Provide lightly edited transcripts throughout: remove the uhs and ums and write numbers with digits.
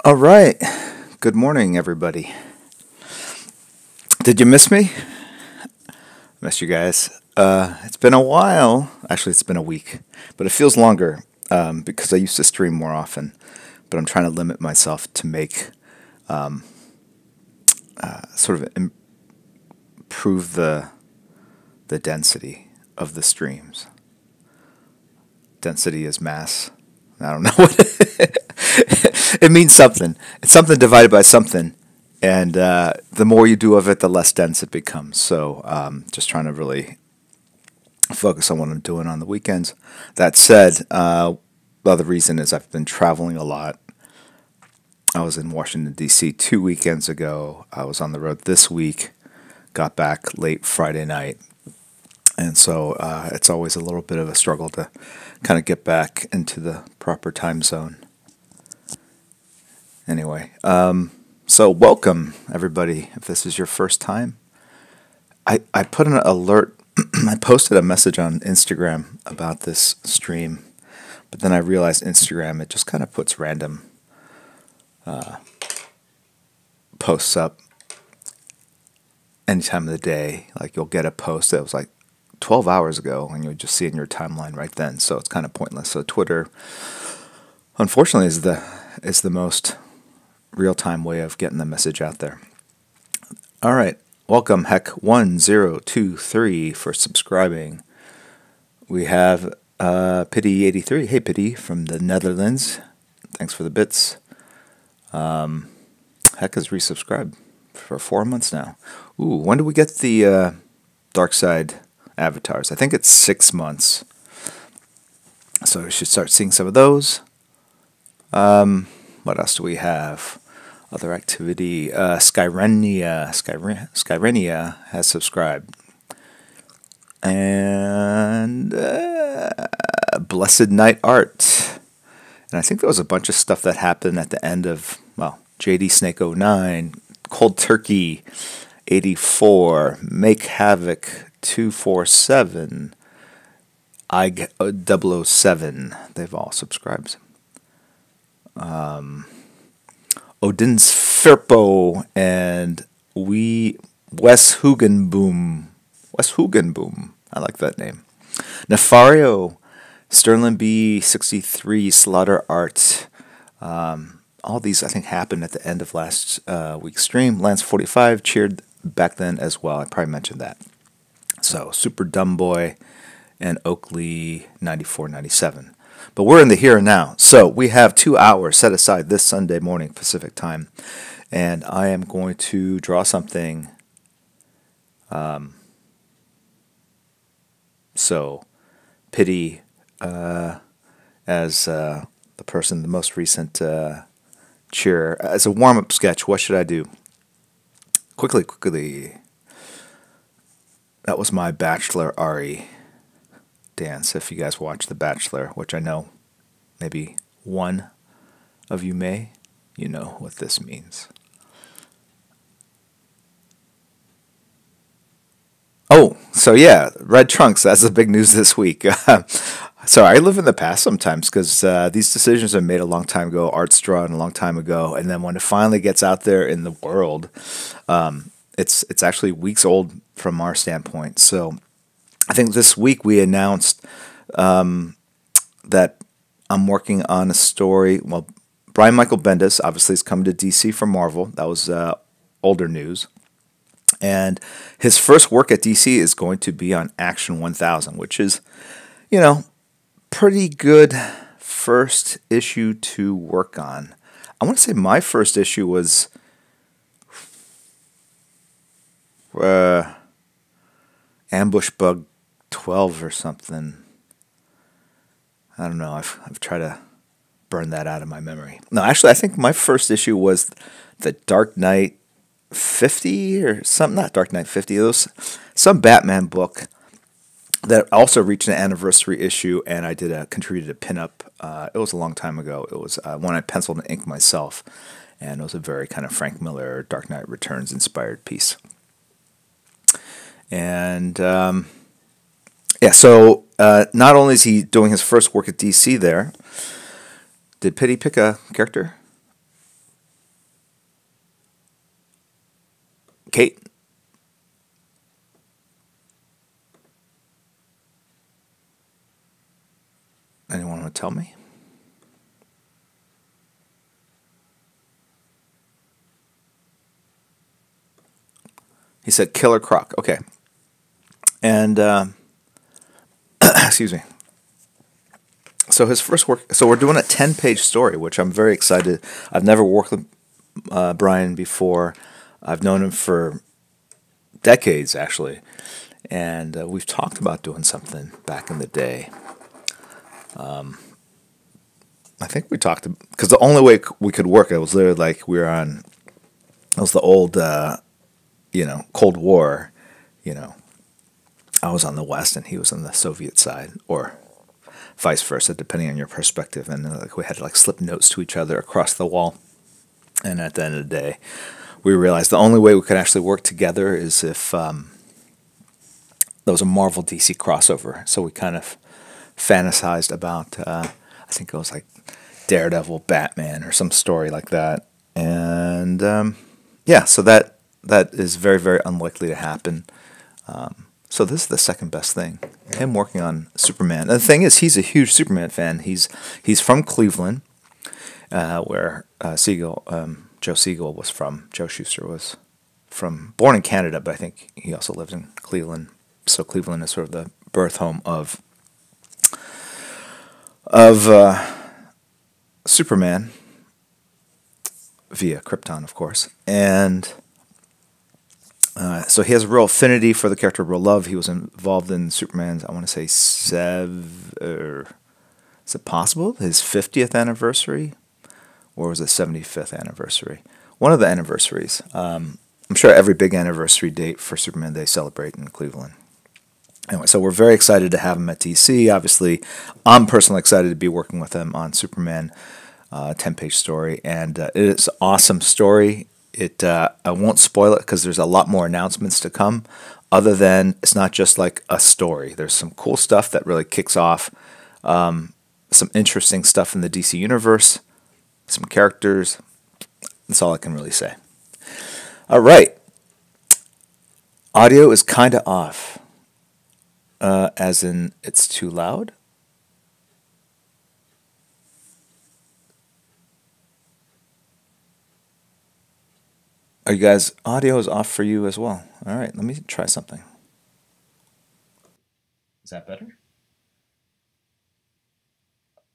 All right. Good morning, everybody. Did you miss me? Miss you guys. It's been a while. Actually, it's been a week, but it feels longer because I used to stream more often. But I'm trying to limit myself to make sort of improve the density of the streams. Density is mass. I don't know what it means. Something. It's something divided by something, and the more you do of it, the less dense it becomes. So, just trying to really focus on what I'm doing on the weekends. That said, the other reason is I've been traveling a lot. I was in Washington, D.C. 2 weekends ago. I was on the road this week. Got back late Friday night. And so it's always a little bit of a struggle to kind of get back into the proper time zone. Anyway, so welcome, everybody. If this is your first time, I put an alert. I posted a message on Instagram about this stream, but then I realized Instagram, it just kind of puts random posts up any time of the day. Like you'll get a post that was like 12 hours ago, and you'll just see it in your timeline right then. So it's kind of pointless. So Twitter, unfortunately, is the most real-time way of getting the message out there. All right, welcome Heck1023 for subscribing. We have Pity83. Hey Pity from the Netherlands. Thanks for the bits. Heck has resubscribed for 4 months now. Ooh, when do we get the Dark Side avatars? I think it's 6 months. So we should start seeing some of those. What else do we have? Other activity. Skyrenia has subscribed. And Blessed Night Art. And I think there was a bunch of stuff that happened at the end of, well, JD Snake 09, Cold Turkey 84, Make Havoc 247, IG 007. They've all subscribed. Odin's Firpo and Wes Hugenboom. I like that name. Nefario, Sterling B63, Slaughter Art. All these, I think, happened at the end of last week's stream. Lance 45 cheered back then as well. I probably mentioned that. So, Super Dumb Boy and Oakley 9497. But we're in the here and now. So, we have 2 hours set aside this Sunday morning Pacific time. And I am going to draw something. So, Pity as the person, the most recent cheer. As a warm-up sketch, what should I do? Quickly. That was my Bachelor Ari dance. If you guys watch The Bachelor, which I know maybe one of you may, you know what this means. Oh, so yeah, red trunks. That's the big news this week. So I live in the past sometimes because these decisions are made a long time ago, Artstream a long time ago, and then when it finally gets out there in the world, it's actually weeks old from our standpoint. So I think this week we announced that I'm working on a story. Well, Brian Michael Bendis obviously is coming to DC for Marvel. That was older news. And his first work at DC is going to be on Action 1000, which is, pretty good first issue to work on. I want to say my first issue was Ambush Bug 12 or something. I don't know. I've tried to burn that out of my memory. No, actually, I think my first issue was the Dark Knight 50 or something. Not Dark Knight 50. It was some Batman book that also reached an anniversary issue, and I contributed a pinup. It was a long time ago. It was one I penciled and inked myself, and it was a very kind of Frank Miller Dark Knight Returns inspired piece. And so not only is he doing his first work at DC there, did Pity pick a character? Kate? Anyone want to tell me? He said Killer Croc. Okay. And, excuse me. So his first work, so we're doing a 10-page story, which I'm very excited. I've never worked with Brian before. I've known him for decades, actually. And we've talked about doing something back in the day. I think we talked, because the only way we could work, it was literally like we were on, it was the old, Cold War, I was on the West and he was on the Soviet side, or vice versa, depending on your perspective. And like we had to like slip notes to each other across the wall. And at the end of the day, we realized the only way we could actually work together is if there was a Marvel DC crossover. So we kind of fantasized about, I think it was like Daredevil, Batman, or some story like that. And so that is very, very unlikely to happen. So this is the second best thing. Him working on Superman. And the thing is, he's a huge Superman fan. He's from Cleveland, where Joe Siegel was from. Joe Shuster was born in Canada, but I think he also lived in Cleveland. So Cleveland is sort of the birth home of Superman, via Krypton, of course. And so he has a real affinity for the character, real love. He was involved in Superman's, I want to say, is it possible? His 50th anniversary? Or was it 75th anniversary? One of the anniversaries. I'm sure every big anniversary date for Superman they celebrate in Cleveland. Anyway, so we're very excited to have him at DC. Obviously, I'm personally excited to be working with him on Superman, 10-page story. And it is an awesome story. I won't spoil it because there's a lot more announcements to come, other than it's not just like a story. There's some cool stuff that really kicks off, some interesting stuff in the DC universe, some characters. That's all I can really say. All right. Audio is kind of off, as in it's too loud. Are you guys, audio is off for you as well? All right, let me try something. Is that better?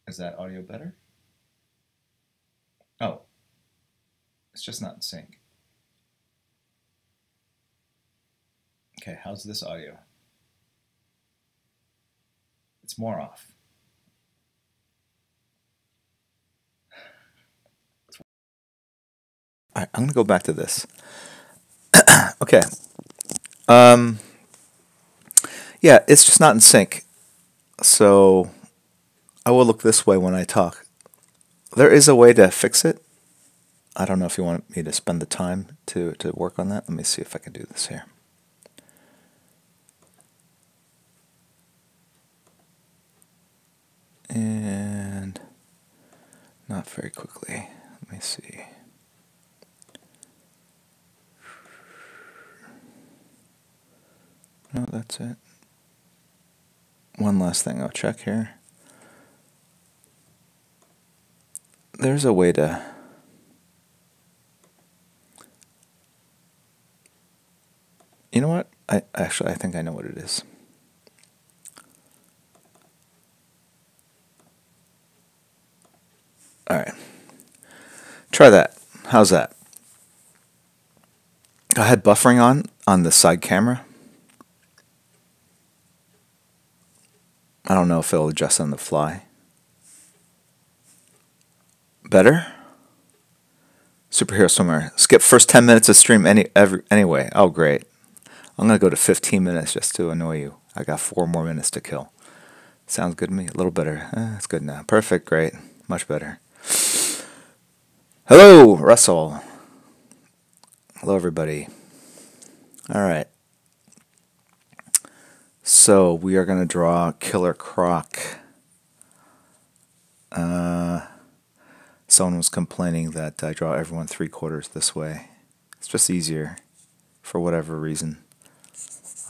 Is that audio better? Oh, it's just not in sync. Okay, how's this audio? It's more off. All right, I'm going to go back to this. Okay. Yeah, it's just not in sync. So I will look this way when I talk. There is a way to fix it. I don't know if you want me to spend the time to work on that. Let me see if I can do this here. And not very quickly. Let me see. No, that's it. One last thing I'll check here. There's a way to... You know what? I think I know what it is. All right. Try that. How's that? I had buffering on the side camera. I don't know if it'll adjust on the fly. Better? Superhero Swimmer. Skip first 10 minutes of stream anyway. Oh, great. I'm going to go to 15 minutes just to annoy you. I got 4 more minutes to kill. Sounds good to me. A little better. It's good now. Perfect. Great. Much better. Hello, Russell. Hello, everybody. All right. So we are going to draw Killer Croc. Someone was complaining that I draw everyone 3/4 this way. It's just easier. for whatever reason.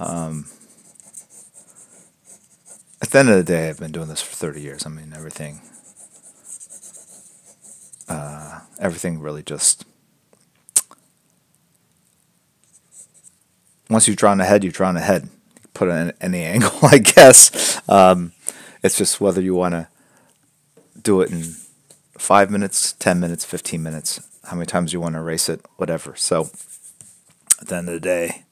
At the end of the day, I've been doing this for 30 years. I mean, everything really just, once you've drawn ahead, you've drawn ahead. Put it in any angle, I guess. It's just whether you want to do it in 5 minutes, 10 minutes, 15 minutes, how many times you want to erase it, whatever. So at the end of the day,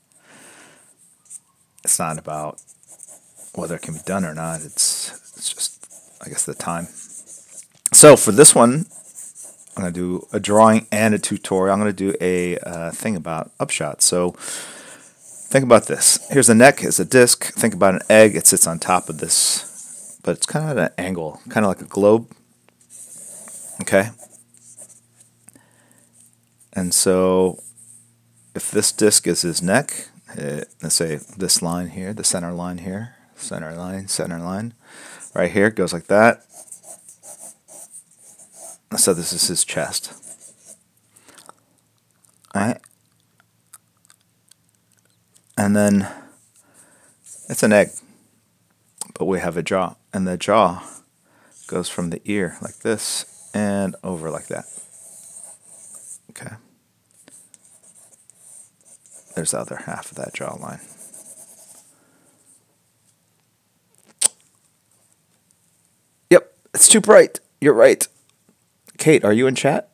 it's not about whether it can be done or not. It's just, I guess, the time. So for this one, I'm going to do a drawing and a tutorial. I'm going to do a thing about upshots. So think about this. Here's the neck. It's a disc. Think about an egg. It sits on top of this, but it's kind of at an angle, kind of like a globe. Okay? And so if this disc is his neck, let's say this line here, the center line here, center line, right here, it goes like that. So this is his chest. All right? And then it's an egg, but we have a jaw, and the jaw goes from the ear like this and over like that. Okay. There's the other half of that jawline. Yep, it's too bright. You're right. Kate, are you in chat?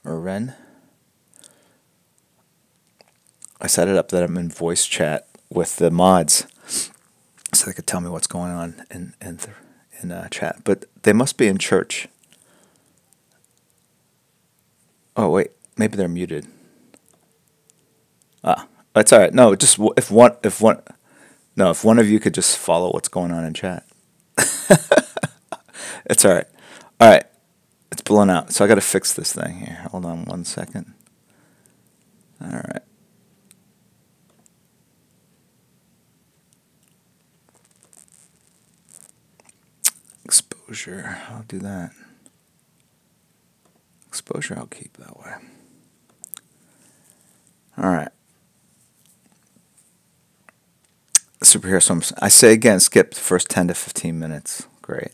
Or Ren? I set it up that I'm in voice chat with the mods, so they could tell me what's going on in chat. But they must be in church. Oh wait, maybe they're muted. Ah, that's all right. No, just if one of you could just follow what's going on in chat. It's all right. All right, it's blown out. So I got to fix this thing here. Hold on 1 second. All right. Exposure, I'll do that. Exposure, I'll keep that way. All right. Superhero, so I say again, skip the first 10 to 15 minutes. Great.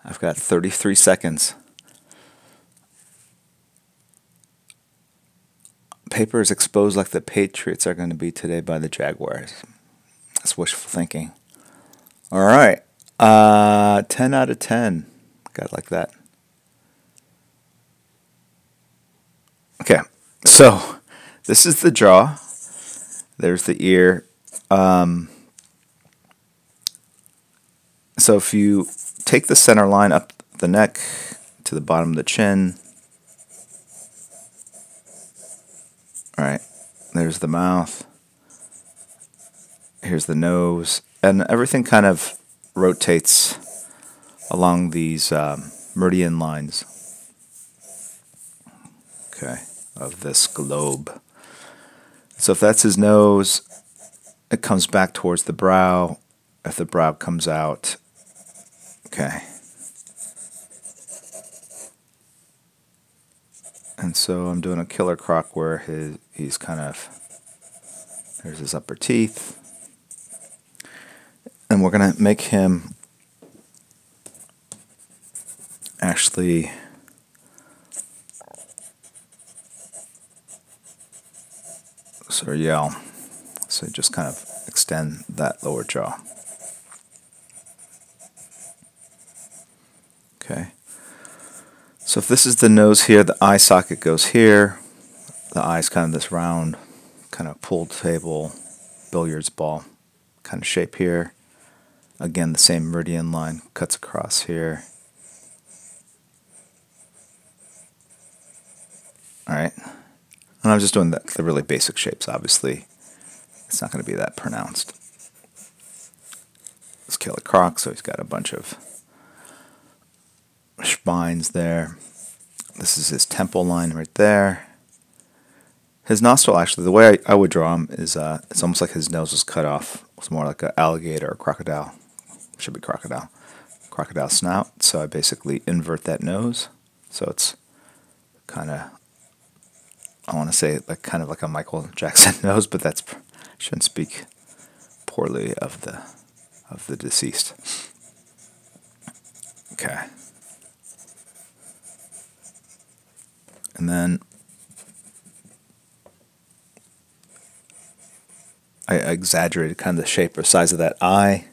I've got 33 seconds. Paper is exposed like the Patriots are going to be today by the Jaguars. That's wishful thinking. All right. 10 out of 10. Got it like that. Okay. So this is the jaw. There's the ear. So if you take the center line up the neck to the bottom of the chin, all right, there's the mouth, here's the nose, and everything kind of rotates along these meridian lines, okay, of this globe. So if that's his nose, it comes back towards the brow. If the brow comes out, okay. And so I'm doing a killer croc where he's kind of, there's his upper teeth. And we're going to make him actually sort of yell. So just kind of extend that lower jaw. Okay. So if this is the nose here, the eye socket goes here. The eye's kind of this round, kind of pool table, billiards ball kind of shape here. Again, the same meridian line cuts across here. All right. And I'm just doing the really basic shapes, obviously. It's not going to be that pronounced. Let's kill a croc, so he's got a bunch of spines there. This is his temple line right there. His nostril, actually, the way I would draw him is it's almost like his nose was cut off It's more like an alligator or crocodile. Should be crocodile. Crocodile snout. So I basically invert that nose. So it's kind of, I want to say like kind of like a Michael Jackson nose, but that's shouldn't speak poorly of the deceased. Okay. And then I exaggerated kind of the shape or size of that eye,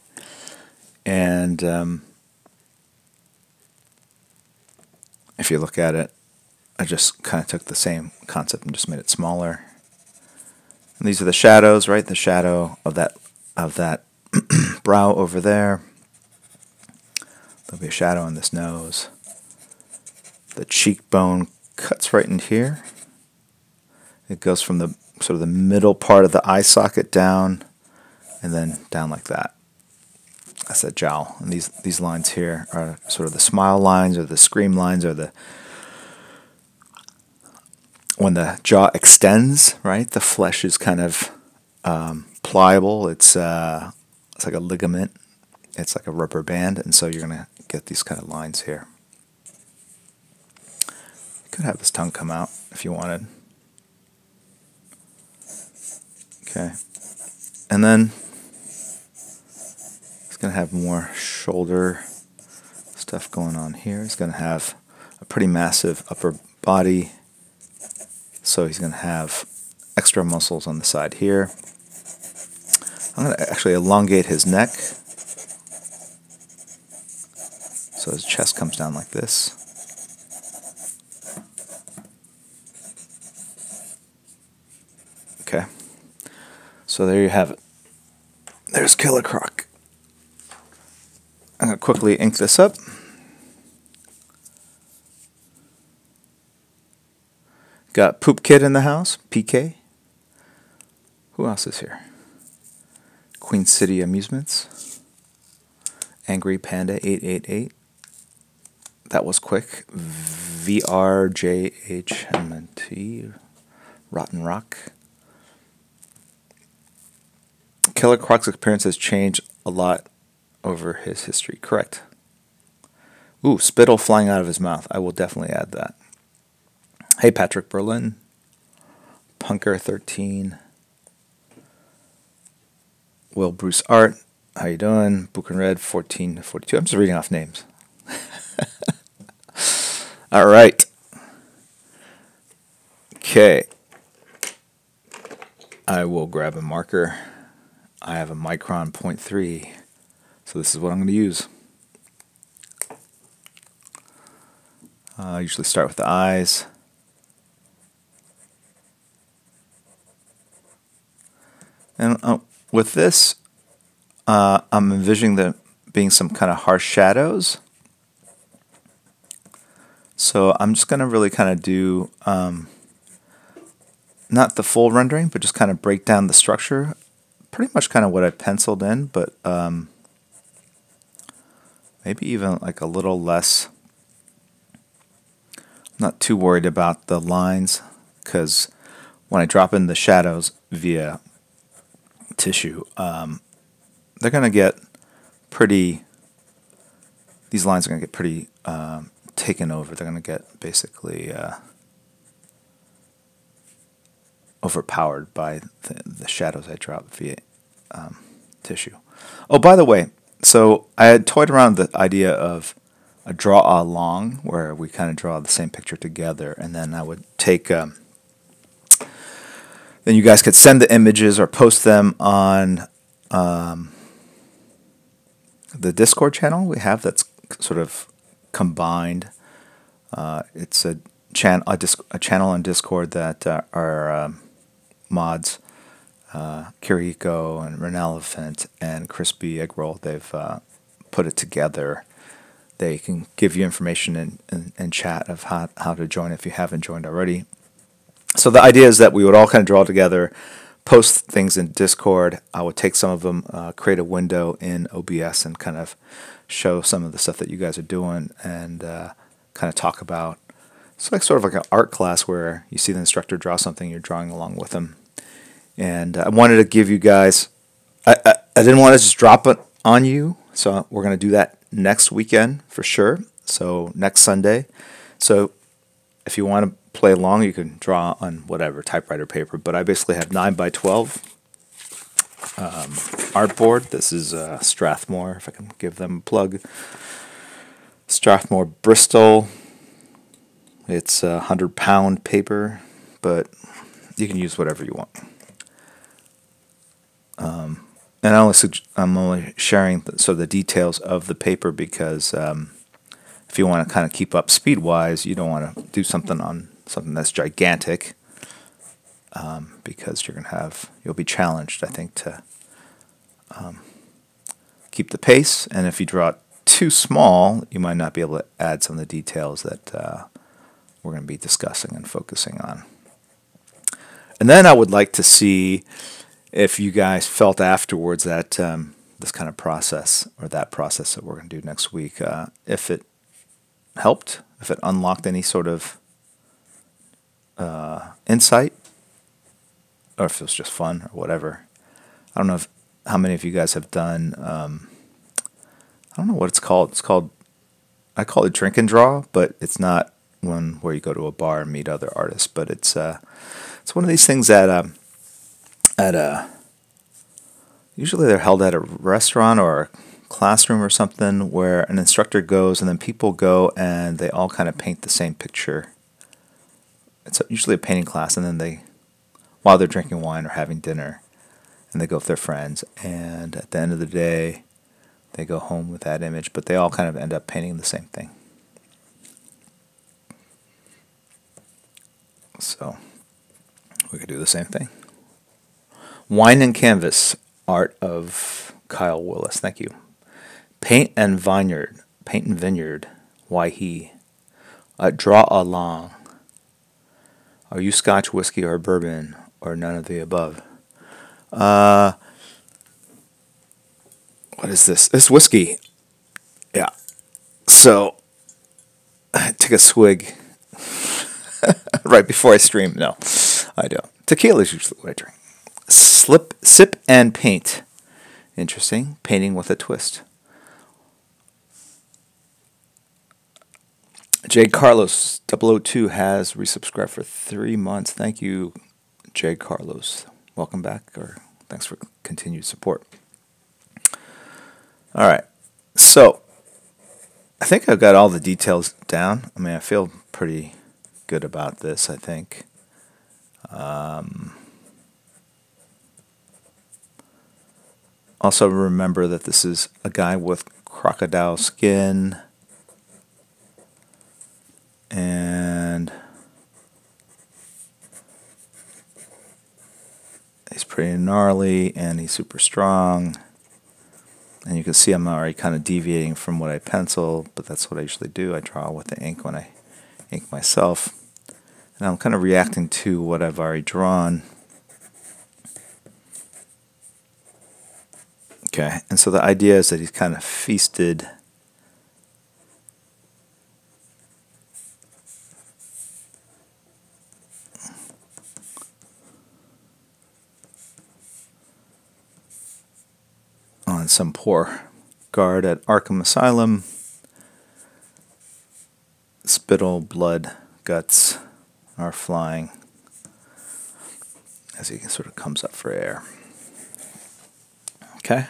and if you look at it, I just kind of took the same concept and just made it smaller. And these are the shadows, right? The shadow of that brow over there. There'll be a shadow on this nose. The cheekbone cuts right in here. It goes from the sort of the middle part of the eye socket down, and then down like that. That's that jowl. And these lines here are sort of the smile lines or the scream lines or the when the jaw extends, right? The flesh is kind of pliable. It's like a ligament. It's like a rubber band, and so you're gonna get these kind of lines here. You could have his tongue come out if you wanted. Okay, and then he's gonna have more shoulder stuff going on here. He's gonna have a pretty massive upper body. So he's going to have extra muscles on the side here. I'm going to actually elongate his neck. So his chest comes down like this. Okay. So there you have it. There's Killer Croc. I'm going to quickly ink this up. Got Poop Kid in the house, PK. Who else is here? Queen City Amusements. Angry Panda 888. That was quick. VRJHMNT. Rotten Rock. Killer Croc's appearance has changed a lot over his history. Correct. Ooh, spittle flying out of his mouth. I will definitely add that. Hey, Patrick Berlin, Punker13, Will Bruce Art, how you doing? Book and Red 1442. I'm just reading off names. All right. Okay. I will grab a marker. I have a Micron 0.3, so this is what I'm going to use. I usually start with the eyes. And with this, I'm envisioning there being some kind of harsh shadows. So I'm just going to really kind of do, not the full rendering, but just kind of break down the structure. Pretty much kind of what I penciled in, but maybe even like a little less. I'm not too worried about the lines, because when I drop in the shadows via tissue, they're going to get pretty, these lines are going to get pretty taken over. They're going to get basically overpowered by the shadows I drop via tissue. Oh, by the way, so I had toyed around with the idea of a draw-along, where we kind of draw the same picture together, and then I would take... then you guys could send the images or post them on the Discord channel we have that's sort of combined. It's a channel on Discord that our mods, Kiriko and Renelephant and Crispy Egg Roll, they've put it together. They can give you information in chat of how to join if you haven't joined already. So the idea is that we would all kind of draw together, post things in Discord. I would take some of them, create a window in OBS and kind of show some of the stuff that you guys are doing and kind of talk about. It's like sort of like an art class where you see the instructor draw something, you're drawing along with them. And I wanted to give you guys, I didn't want to just drop it on you, so we're going to do that next weekend for sure. So next Sunday. So if you want to play along, you can draw on whatever typewriter paper. But I basically have 9x12 artboard. This is Strathmore, if I can give them a plug. Strathmore Bristol. It's 100-pound paper, but you can use whatever you want. And I'm only sharing the details of the paper because if you want to kind of keep up speed-wise, you don't want to do something on something that's gigantic because you'll be challenged, I think, to keep the pace. And if you draw it too small, you might not be able to add some of the details that we're going to be discussing and focusing on. And then I would like to see if you guys felt afterwards that this kind of process, or that process that we're going to do next week, if it helped, if it unlocked any sort of insight, or if it was just fun or whatever. I don't know how many of you guys have done, I don't know what it's called. I call it drink and draw, but it's not one where you go to a bar and meet other artists, but it's one of these things that usually they're held at a restaurant or a classroom or something, where an instructor goes and then people go and they all kind of paint the same picture. It's usually a painting class, and then while they're drinking wine or having dinner, and they go with their friends, and at the end of the day they go home with that image, but they all kind of end up painting the same thing. So we could do the same thing. Wine and Canvas, art of Kyle Willis. Thank you. Paint and Vineyard. Why he? Draw along. Are you Scotch, whiskey, or bourbon, or none of the above? What is this? It's whiskey. Yeah. So I took a swig right before I stream. No, I don't. Tequila is usually what I drink. Sip and paint. Interesting. Painting with a twist. J. Carlos 002 has resubscribed for 3 months. Thank you, J. Carlos. Welcome back, or thanks for continued support. All right. So I think I've got all the details down. I mean, I feel pretty good about this, I think. Also remember that this is a guy with crocodile skin, and he's pretty gnarly, and he's super strong. And you can see I'm already kind of deviating from what I pencil, but that's what I usually do. I draw with the ink when I ink myself. And I'm kind of reacting to what I've already drawn. Okay, and so the idea is that he's kind of feasted on some poor guard at Arkham Asylum. Spittle, blood, guts are flying as he sort of comes up for air. Okay.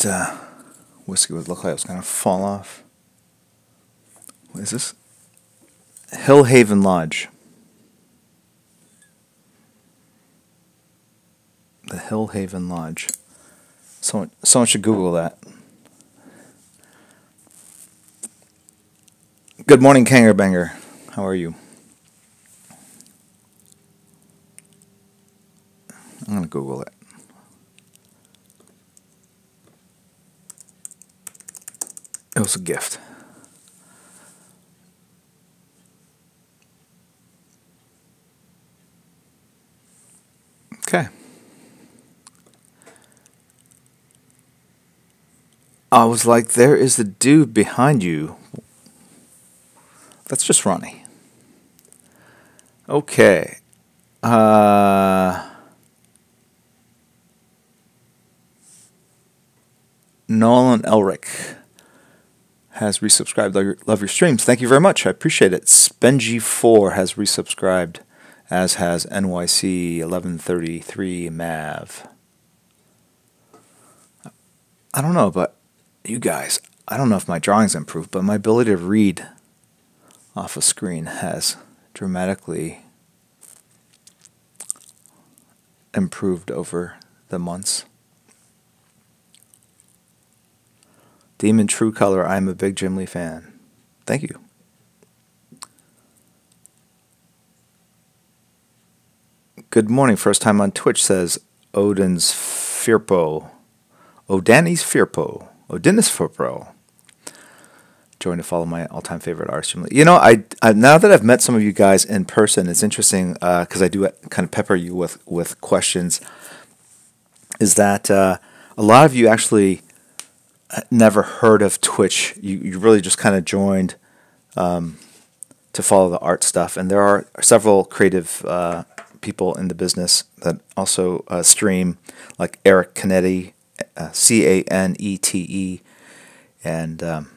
That whiskey would look like it was going to fall off. What is this? Hillhaven Lodge. The Hillhaven Lodge. Someone should Google that. Good morning, Kanger Banger. How are you? I'm going to Google it. It was a gift. Okay. I was like, there is the dude behind you. That's just Ronnie. Okay. Nolan Elric has resubscribed. Love your streams. Thank you very much. I appreciate it. Spengy4 has resubscribed, as has NYC 1133 Mav. I don't know, but you guys, I don't know if my drawing's improved, but my ability to read off a screen has dramatically improved over the months. Demon True Color, I'm a big Jim Lee fan. Thank you. Good morning, first time on Twitch, says Odin's Firpo. Odanis Firpo. Odinis Firpo. Join to follow my all-time favorite Artstream. You know, I now that I've met some of you guys in person, it's interesting because I do kind of pepper you with questions. Is that a lot of you actually never heard of Twitch? You really just kind of joined to follow the art stuff, and there are several creative people in the business that also stream, like Eric Canetti, Canete, and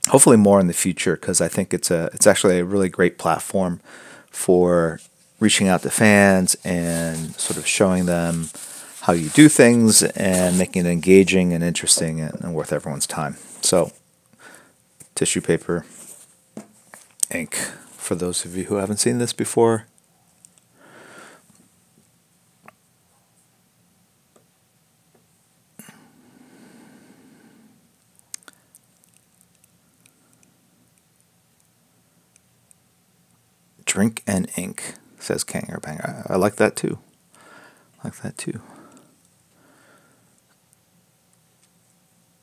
hopefully more in the future, because I think it's actually a really great platform for reaching out to fans and sort of showing them how you do things and making it engaging and interesting and worth everyone's time. So, tissue paper, ink, for those of you who haven't seen this before. Drink and ink, says Kanger Bang. I like that too.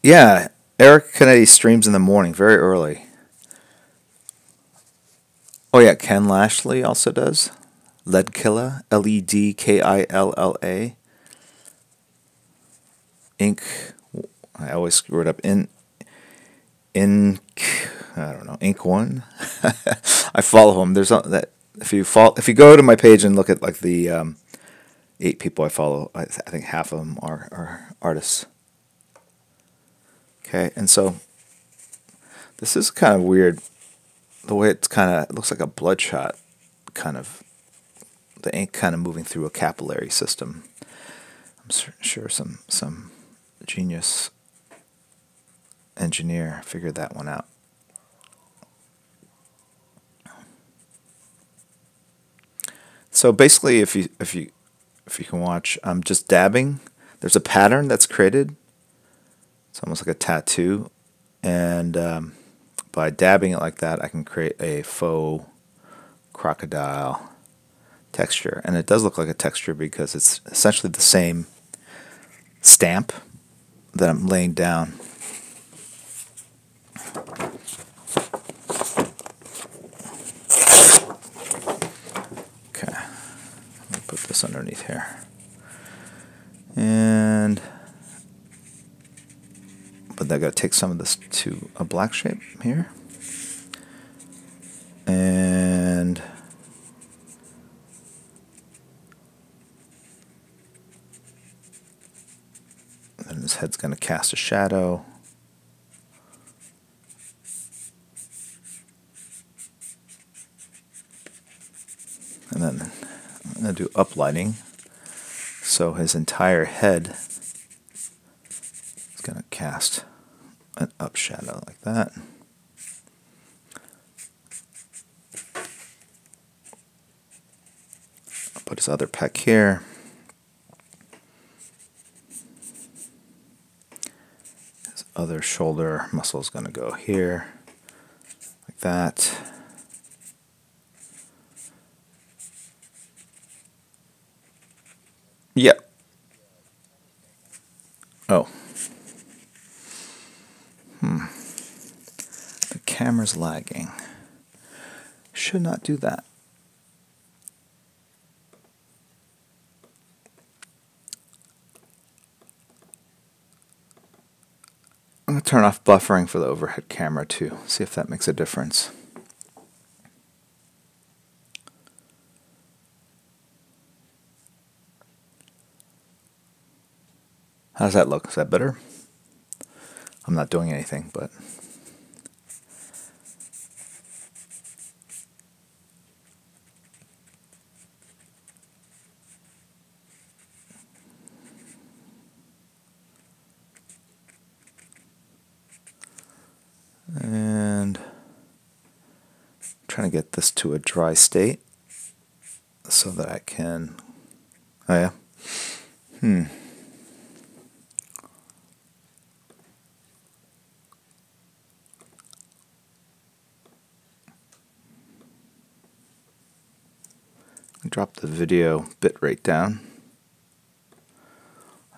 Yeah, Eric Kennedy streams in the morning, very early. Oh yeah, Ken Lashley also does. Ledkilla, Ledkilla. Ink, I always screw it up. Ink One. I follow him. There's that if you go to my page and look at like the 8 people I follow, I think half of them are artists. Okay, and so this is kind of weird. The way it looks like a bloodshot, kind of the ink kind of moving through a capillary system. I'm sure some genius engineer figured that one out. So basically, if you can watch, I'm just dabbing. There's a pattern that's created. It's almost like a tattoo, and by dabbing it like that, I can create a faux crocodile texture, and it does look like a texture because it's essentially the same stamp that I'm laying down. Okay, let me put this underneath here, but I got to take some of this to a black shape here, and then his head's going to cast a shadow. And then I'm going to do uplighting, so his entire head is going to cast an up shadow like that. I'll put his other pec here. His other shoulder muscle is going to go here, like that. Yep. Oh. The camera's lagging. Should not do that. I'm going to turn off buffering for the overhead camera too. See if that makes a difference. How does that look? Is that better? I'm not doing anything, but... And trying to get this to a dry state so that I can... Oh yeah. Drop the video bitrate down.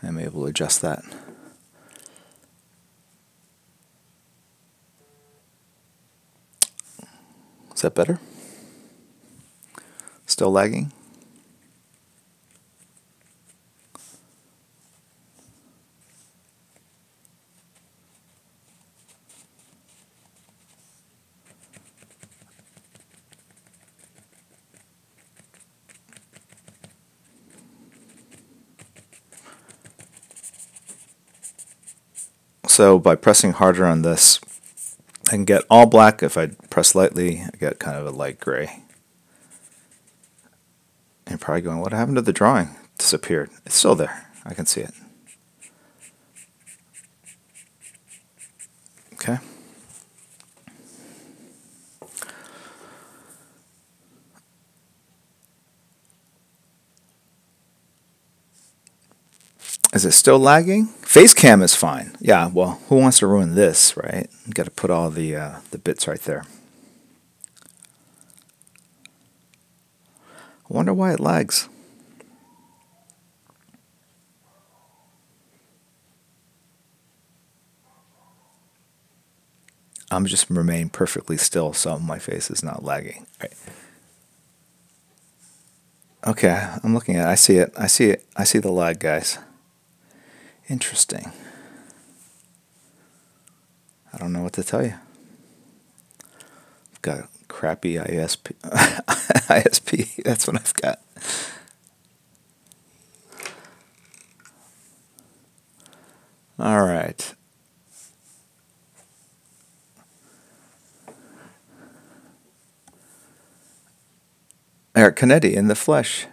I'm able to adjust that. Is that better? Still lagging? So by pressing harder on this, I can get all black. If I press lightly, I get kind of a light gray. And you're probably going, what happened to the drawing? It disappeared. It's still there. I can see it. Okay. Is it still lagging? Face cam is fine. Yeah, well, who wants to ruin this, right? You got to put all the bits right there. I wonder why it lags. I'm just remain perfectly still, so my face is not lagging. Right. Okay, I'm looking at it. I see it. I see it. I see the lag, guys. Interesting. I don't know what to tell you. I've got crappy ISP. ISP, that's what I've got. All right. Eric Canetti in the flesh.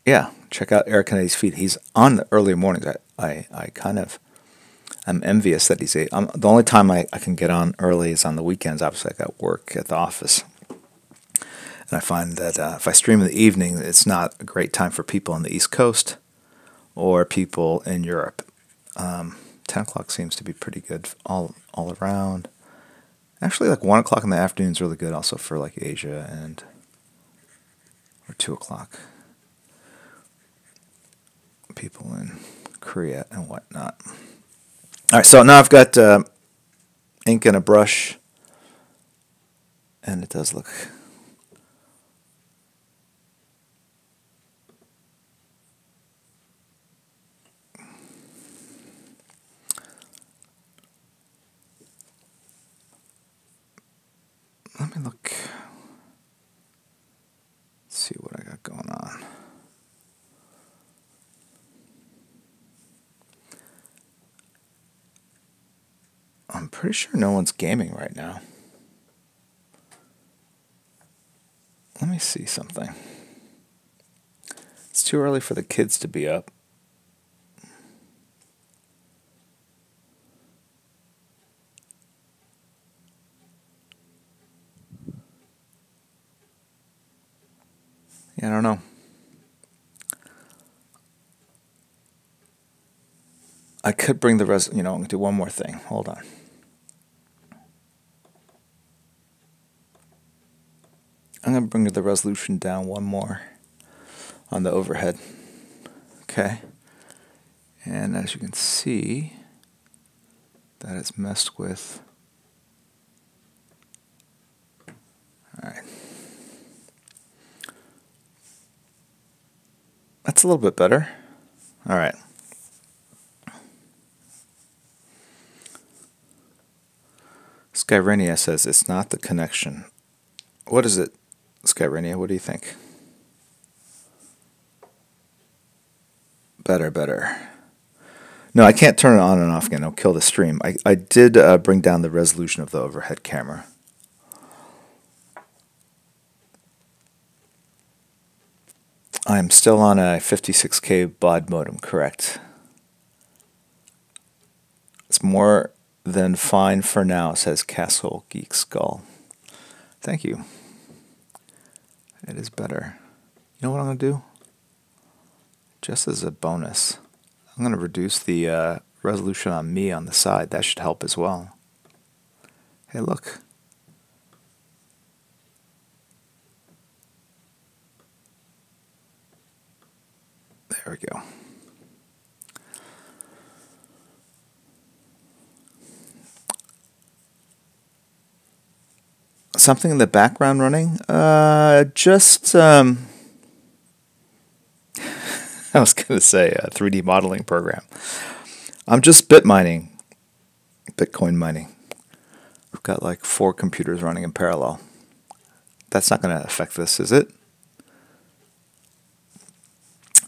Yeah, check out Eric Canetti's feed. He's on the early mornings. I'm envious that he's the only time I can get on early is on the weekends. Obviously, I got work at the office. And I find that if I stream in the evening, it's not a great time for people on the East Coast or people in Europe. 10 o'clock seems to be pretty good all around. Actually, like 1 o'clock in the afternoon is really good also for like Asia or 2 o'clock. People in Korea and whatnot. All right, so now I've got ink and a brush, and it does look... Let me look. Let's see what I got going on. I'm pretty sure no one's gaming right now. Let me see something. It's too early for the kids to be up. Yeah, I don't know. I could bring the I'm going to do one more thing. Hold on. I'm going to bring the resolution down one more on the overhead. Okay. And as you can see, that is messed with. All right. That's a little bit better. All right. Skyrenia says it's not the connection. What is it, Skyrenia? What do you think? Better, better. No, I can't turn it on and off again. It'll kill the stream. I did bring down the resolution of the overhead camera. I'm still on a 56K baud modem, correct? It's more than fine for now, says Castle Geek Skull. Thank you. It is better. You know what I'm going to do? Just as a bonus, I'm going to reduce the resolution on me on the side. That should help as well. Hey, look. There we go. Something in the background running? Just, I was going to say a 3D modeling program. I'm just Bitcoin mining. We've got like 4 computers running in parallel. That's not going to affect this, is it?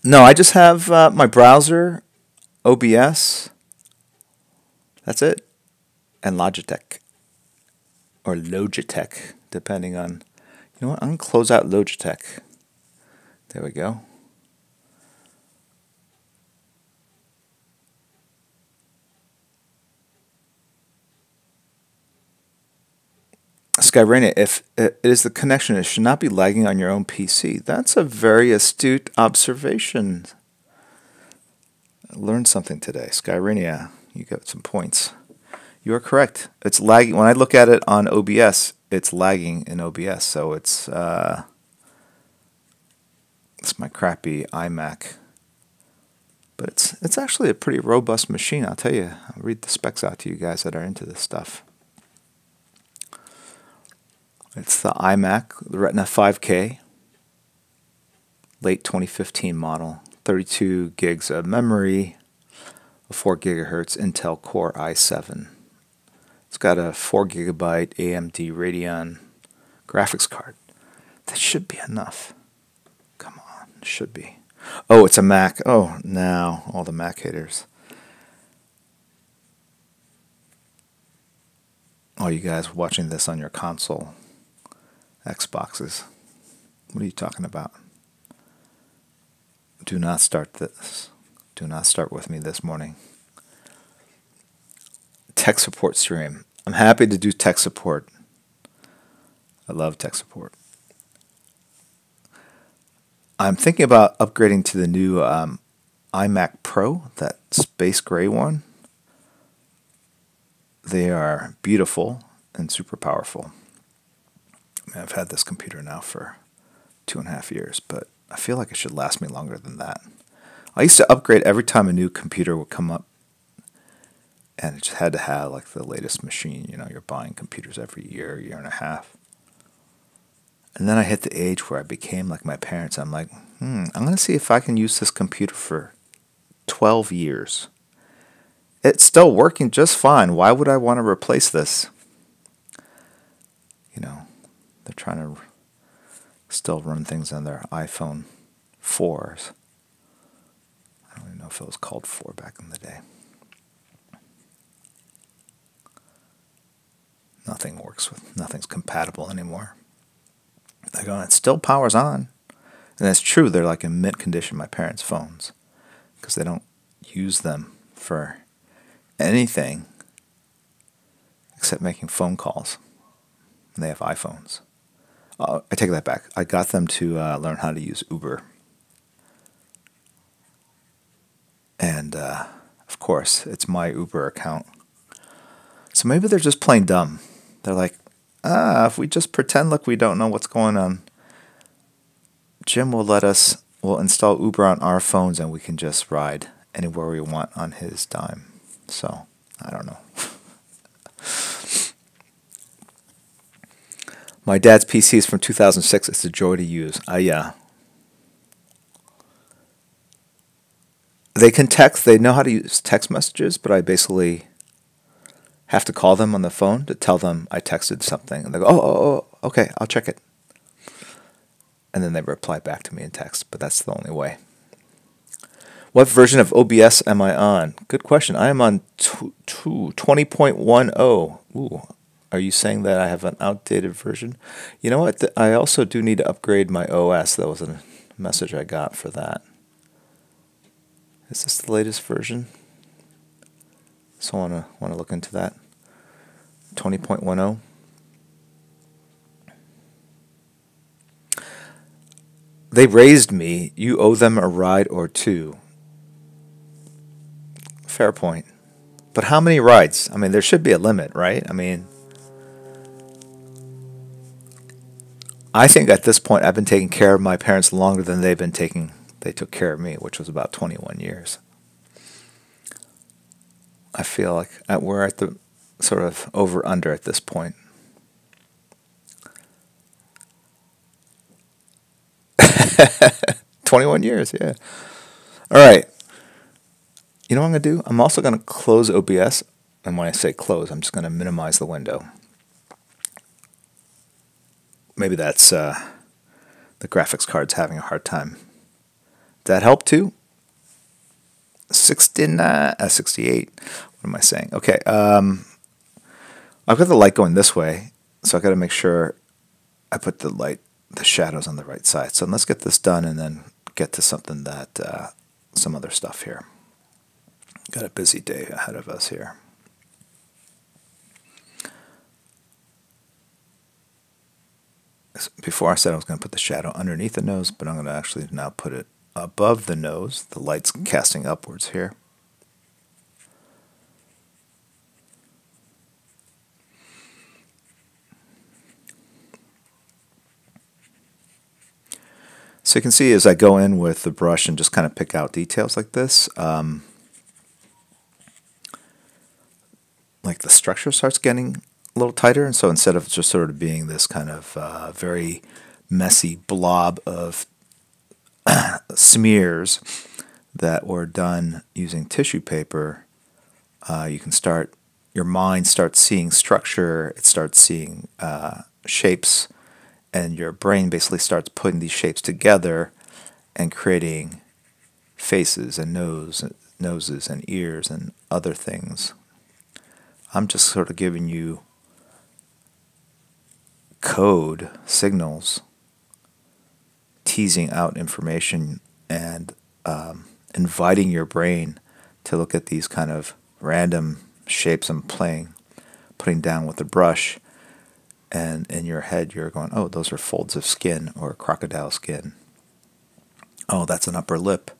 No, I just have my browser, OBS. That's it. And Logitech. Or Logitech, depending on... You know what? I'm going to close out Logitech. There we go. Skyrania, if it is the connection, it should not be lagging on your own PC. That's a very astute observation. I learned something today. Skyrania, you got some points. You are correct. It's lagging. When I look at it on OBS, it's lagging in OBS. So it's my crappy iMac. But it's actually a pretty robust machine, I'll tell you. I'll read the specs out to you guys that are into this stuff. It's the iMac, the Retina 5K, late 2015 model, 32 gigs of memory, a 4 gigahertz Intel Core i7. It's got a 4 gigabyte AMD Radeon graphics card. That should be enough. Come on, it should be. Oh, it's a Mac. Oh, now all the Mac haters. All you guys watching this on your console. Xboxes. What are you talking about? Do not start this. Do not start with me this morning. Tech support stream. I'm happy to do tech support. I love tech support. I'm thinking about upgrading to the new iMac Pro, that space gray one. They are beautiful and super powerful. I've had this computer now for 2.5 years, but I feel like it should last me longer than that. I used to upgrade every time a new computer would come up, and it just had to have like the latest machine. You know, you're buying computers every year, year and a half. And then I hit the age where I became like my parents. I'm like, I'm going to see if I can use this computer for 12 years. It's still working just fine. Why would I want to replace this? You know. They're trying to still run things on their iPhone 4s. I don't even know if it was called 4 back in the day. Nothing's compatible anymore. They're going, it still powers on. And that's true, they're like in mint condition, my parents' phones. Because they don't use them for anything except making phone calls. And they have iPhones. I take that back. I got them to learn how to use Uber. And, of course, it's my Uber account. So maybe they're just plain dumb. They're like, if we just pretend like we don't know what's going on, Jim will install Uber on our phones and we can just ride anywhere we want on his dime. So, I don't know. My dad's PC is from 2006. It's a joy to use. Yeah. They can text. They know how to use text messages, but I basically have to call them on the phone to tell them I texted something. And they go, oh, okay, I'll check it. And then they reply back to me in text, but that's the only way. What version of OBS am I on? Good question. I am on 20.10. Ooh, are you saying that I have an outdated version? You know what? I also do need to upgrade my OS. That was a message I got for that. Is this the latest version? So I want to look into that. 20.10. They raised me. You owe them a ride or two. Fair point. But how many rides? I mean, there should be a limit, right? I mean, I think at this point I've been taking care of my parents longer than they took care of me, which was about 21 years. I feel like we're at the sort of over-under at this point. $21, yeah. All right. You know what I'm going to do? I'm also going to close OBS. And when I say close, I'm just going to minimize the window. Maybe that's the graphics card's having a hard time. Did that help too? 68. What am I saying? Okay. I've got the light going this way, so I've got to make sure I put the shadows on the right side. So let's get this done and then get to something that, some other stuff here. Got a busy day ahead of us here. Before I said I was going to put the shadow underneath the nose, but I'm going to actually now put it above the nose. The light's casting upwards here. So you can see as I go in with the brush and just kind of pick out details like this, like the structure starts getting a little tighter, and so instead of just sort of being this kind of very messy blob of smears that were done using tissue paper, you can start, your mind starts seeing structure, it starts seeing shapes, and your brain basically starts putting these shapes together and creating faces and noses and ears and other things. I'm just sort of giving you code signals, teasing out information, and inviting your brain to look at these kind of random shapes I'm putting down with the brush. And in your head, you're going, oh, those are folds of skin or crocodile skin. Oh, that's an upper lip.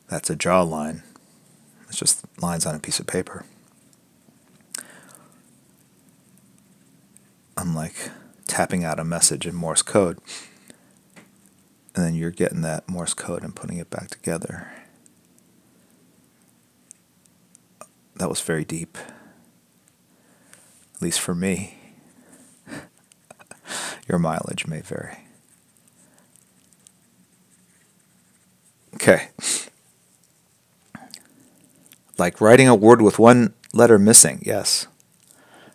That's a jawline. It's just lines on a piece of paper. I'm like tapping out a message in Morse code. And then you're getting that Morse code and putting it back together. That was very deep. At least for me. Your mileage may vary. Okay. Like writing a word with one letter missing. Yes.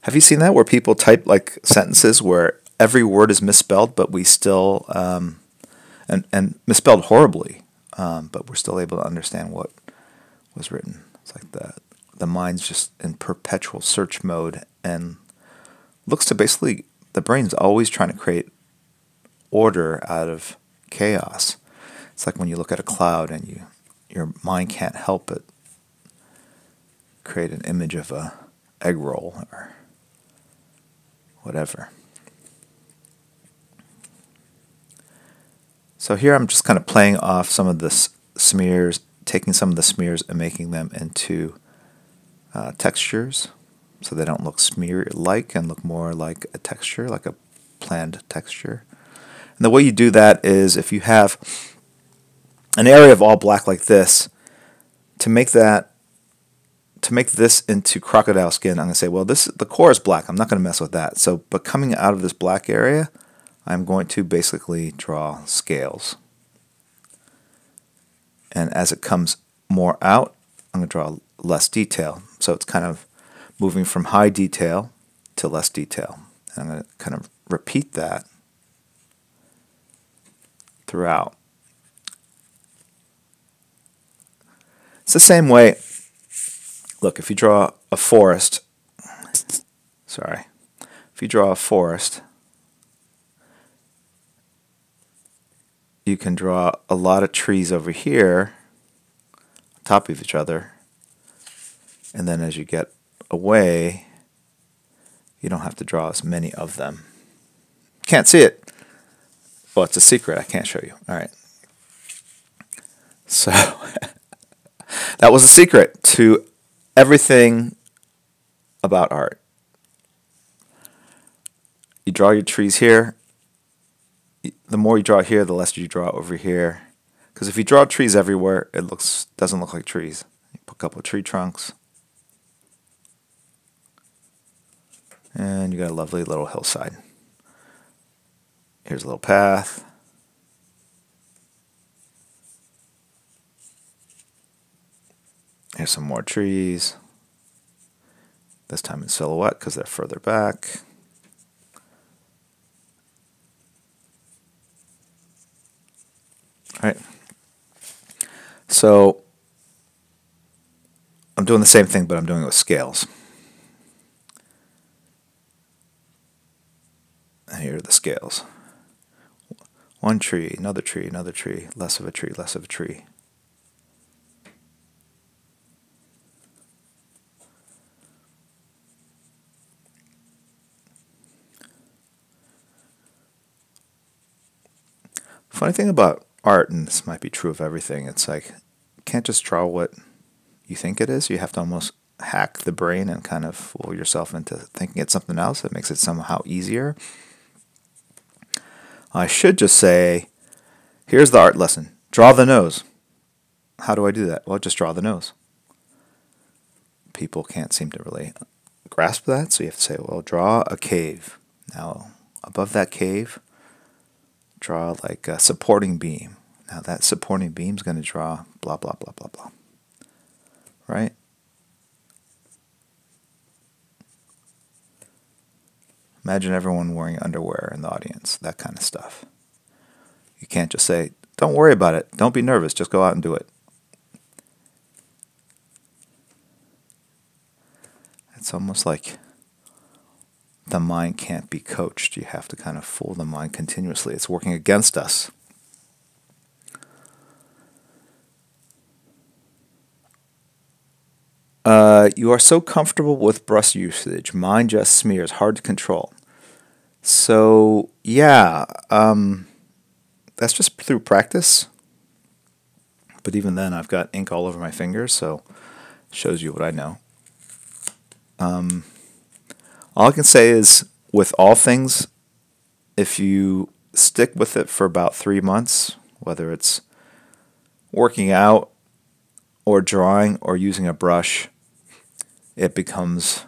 Have you seen that where people type like sentences where every word is misspelled, but we still, and misspelled horribly, but we're still able to understand what was written. It's like the mind's just in perpetual search mode and looks to basically, the brain's always trying to create order out of chaos. It's like when you look at a cloud and your mind can't help but create an image of a egg roll or whatever. So here I'm just kind of playing off some of the smears, taking some of the smears and making them into textures so they don't look smear-like and look more like a texture, like a planned texture. And the way you do that is if you have an area of all black like this, to make this into crocodile skin, I'm going to say, well, the core is black. I'm not going to mess with that. So, but coming out of this black area, I'm going to basically draw scales. And as it comes more out, I'm going to draw less detail. So it's kind of moving from high detail to less detail. And I'm going to kind of repeat that throughout. the same way. Look, if you draw a forest, sorry, if you draw a forest, you can draw a lot of trees over here on top of each other, and then as you get away, you don't have to draw as many of them. Can't see it. Well, it's a secret. I can't show you. All right. So that was a secret to everything about art. You draw your trees here. The more you draw here, the less you draw over here. Because if you draw trees everywhere, it doesn't look like trees. You put a couple of tree trunks. And you got a lovely little hillside. Here's a little path. Here's some more trees. This time in silhouette because they're further back. All right. So I'm doing the same thing, but I'm doing it with scales. And here are the scales. One tree, another tree, another tree, less of a tree, less of a tree. Funny thing about art, and this might be true of everything, it's like you can't just draw what you think it is. You have to almost hack the brain and kind of fool yourself into thinking it's something else. It makes it somehow easier. I should just say, here's the art lesson. Draw the nose. How do I do that? Well, just draw the nose. People can't seem to really grasp that, so you have to say, well, draw a cave. Now, above that cave, draw like a supporting beam. Now that supporting beam is going to draw blah, blah, blah, blah, blah. Right? Imagine everyone wearing underwear in the audience, that kind of stuff. You can't just say, don't worry about it. Don't be nervous. Just go out and do it. It's almost like the mind can't be coached. You have to kind of fool the mind continuously. It's working against us. You are so comfortable with brush usage. Mine just smears. Hard to control. So, yeah, that's just through practice. But even then, I've got ink all over my fingers, so it shows you what I know. All I can say is, with all things, if you stick with it for about 3 months, whether it's working out or drawing or using a brush, it becomes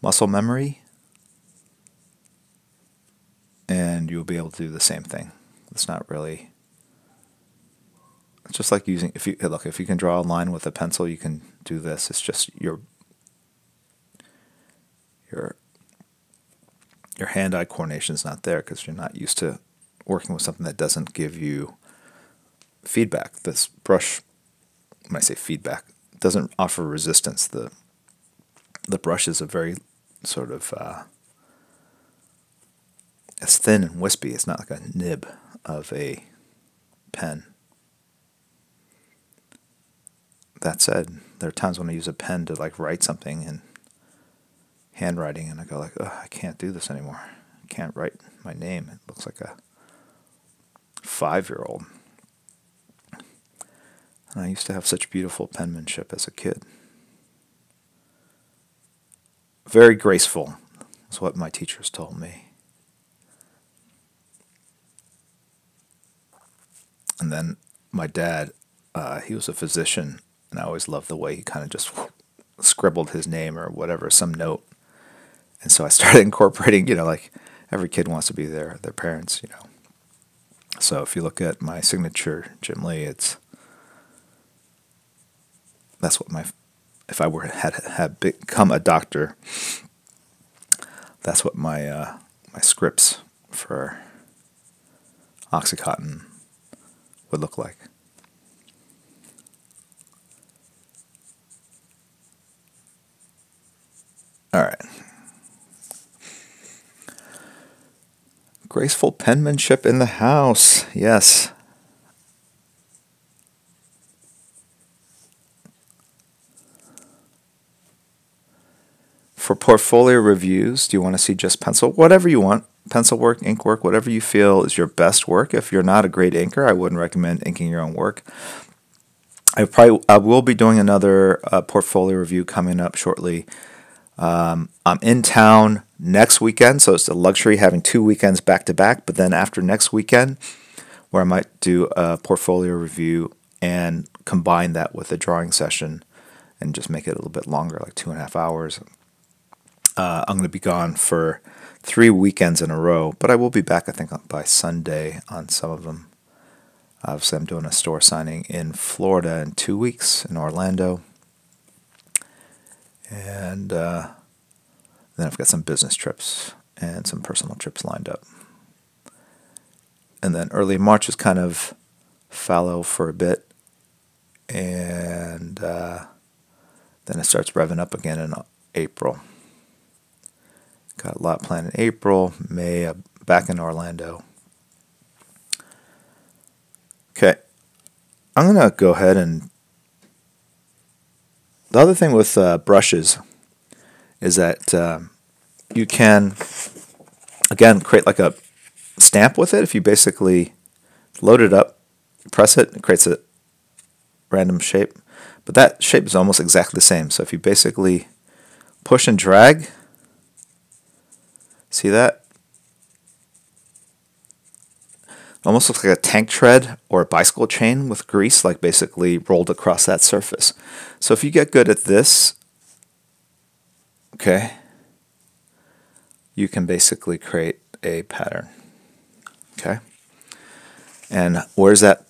muscle memory, and you'll be able to do the same thing. It's not really... It's just like using... If you can draw a line with a pencil, you can do this. It's just your hand-eye coordination is not there because you're not used to working with something that doesn't give you feedback. This brush, when I say feedback, doesn't offer resistance. The brush is a very sort of it's thin and wispy. It's not like a nib of a pen. That said, there are times when I use a pen to like write something in handwriting, and I go like, oh, I can't do this anymore. I can't write my name. It looks like a 5-year-old. And I used to have such beautiful penmanship as a kid. Very graceful is what my teachers told me. And then my dad, he was a physician, and I always loved the way he kind of just scribbled his name or whatever, some note. And so I started incorporating, like every kid wants to be their parents, So if you look at my signature, Jim Lee, that's what if I had become a doctor, that's what my scripts for Oxycontin would look like. All right. Graceful penmanship in the house. Yes. For portfolio reviews, do you want to see just pencil? Whatever you want. Pencil work, ink work, whatever you feel is your best work. If you're not a great inker, I wouldn't recommend inking your own work. I will be doing another portfolio review coming up shortly. I'm in town next weekend, so it's a luxury having 2 weekends back to back. But then after next weekend, where I might do a portfolio review and combine that with a drawing session and just make it a little bit longer, like 2.5 hours. I'm going to be gone for 3 weekends in a row, but I will be back, I think, by Sunday on some of them. Obviously, I'm doing a store signing in Florida in 2 weeks, in Orlando. And then I've got some business trips and some personal trips lined up. And then early March is kind of fallow for a bit. And then it starts revving up again in April. Got a lot planned in April, May, back in Orlando. Okay, I'm going to go ahead and... The other thing with brushes is that you can, again, create like a stamp with it. If you basically load it up, press it creates a random shape. But that shape is almost exactly the same. So if you basically push and drag, see that? Almost looks like a tank tread or a bicycle chain with grease, like basically rolled across that surface. So if you get good at this, okay, you can basically create a pattern. Okay. And where's that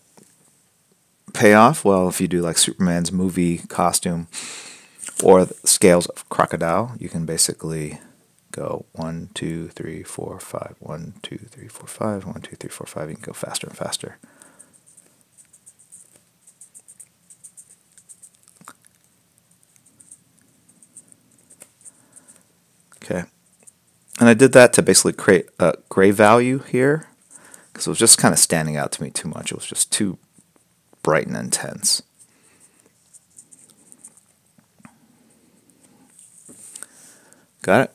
pay off? Well, if you do like Superman's movie costume or the scales of crocodile, you can basically go 1, 2, 3, 4, 5, 1, 2, 3, 4, 5, 1, 2, 3, 4, 5. You can go faster and faster. Okay. And I did that to basically create a gray value here because it was just kind of standing out to me too much. It was just too bright and intense. Got it?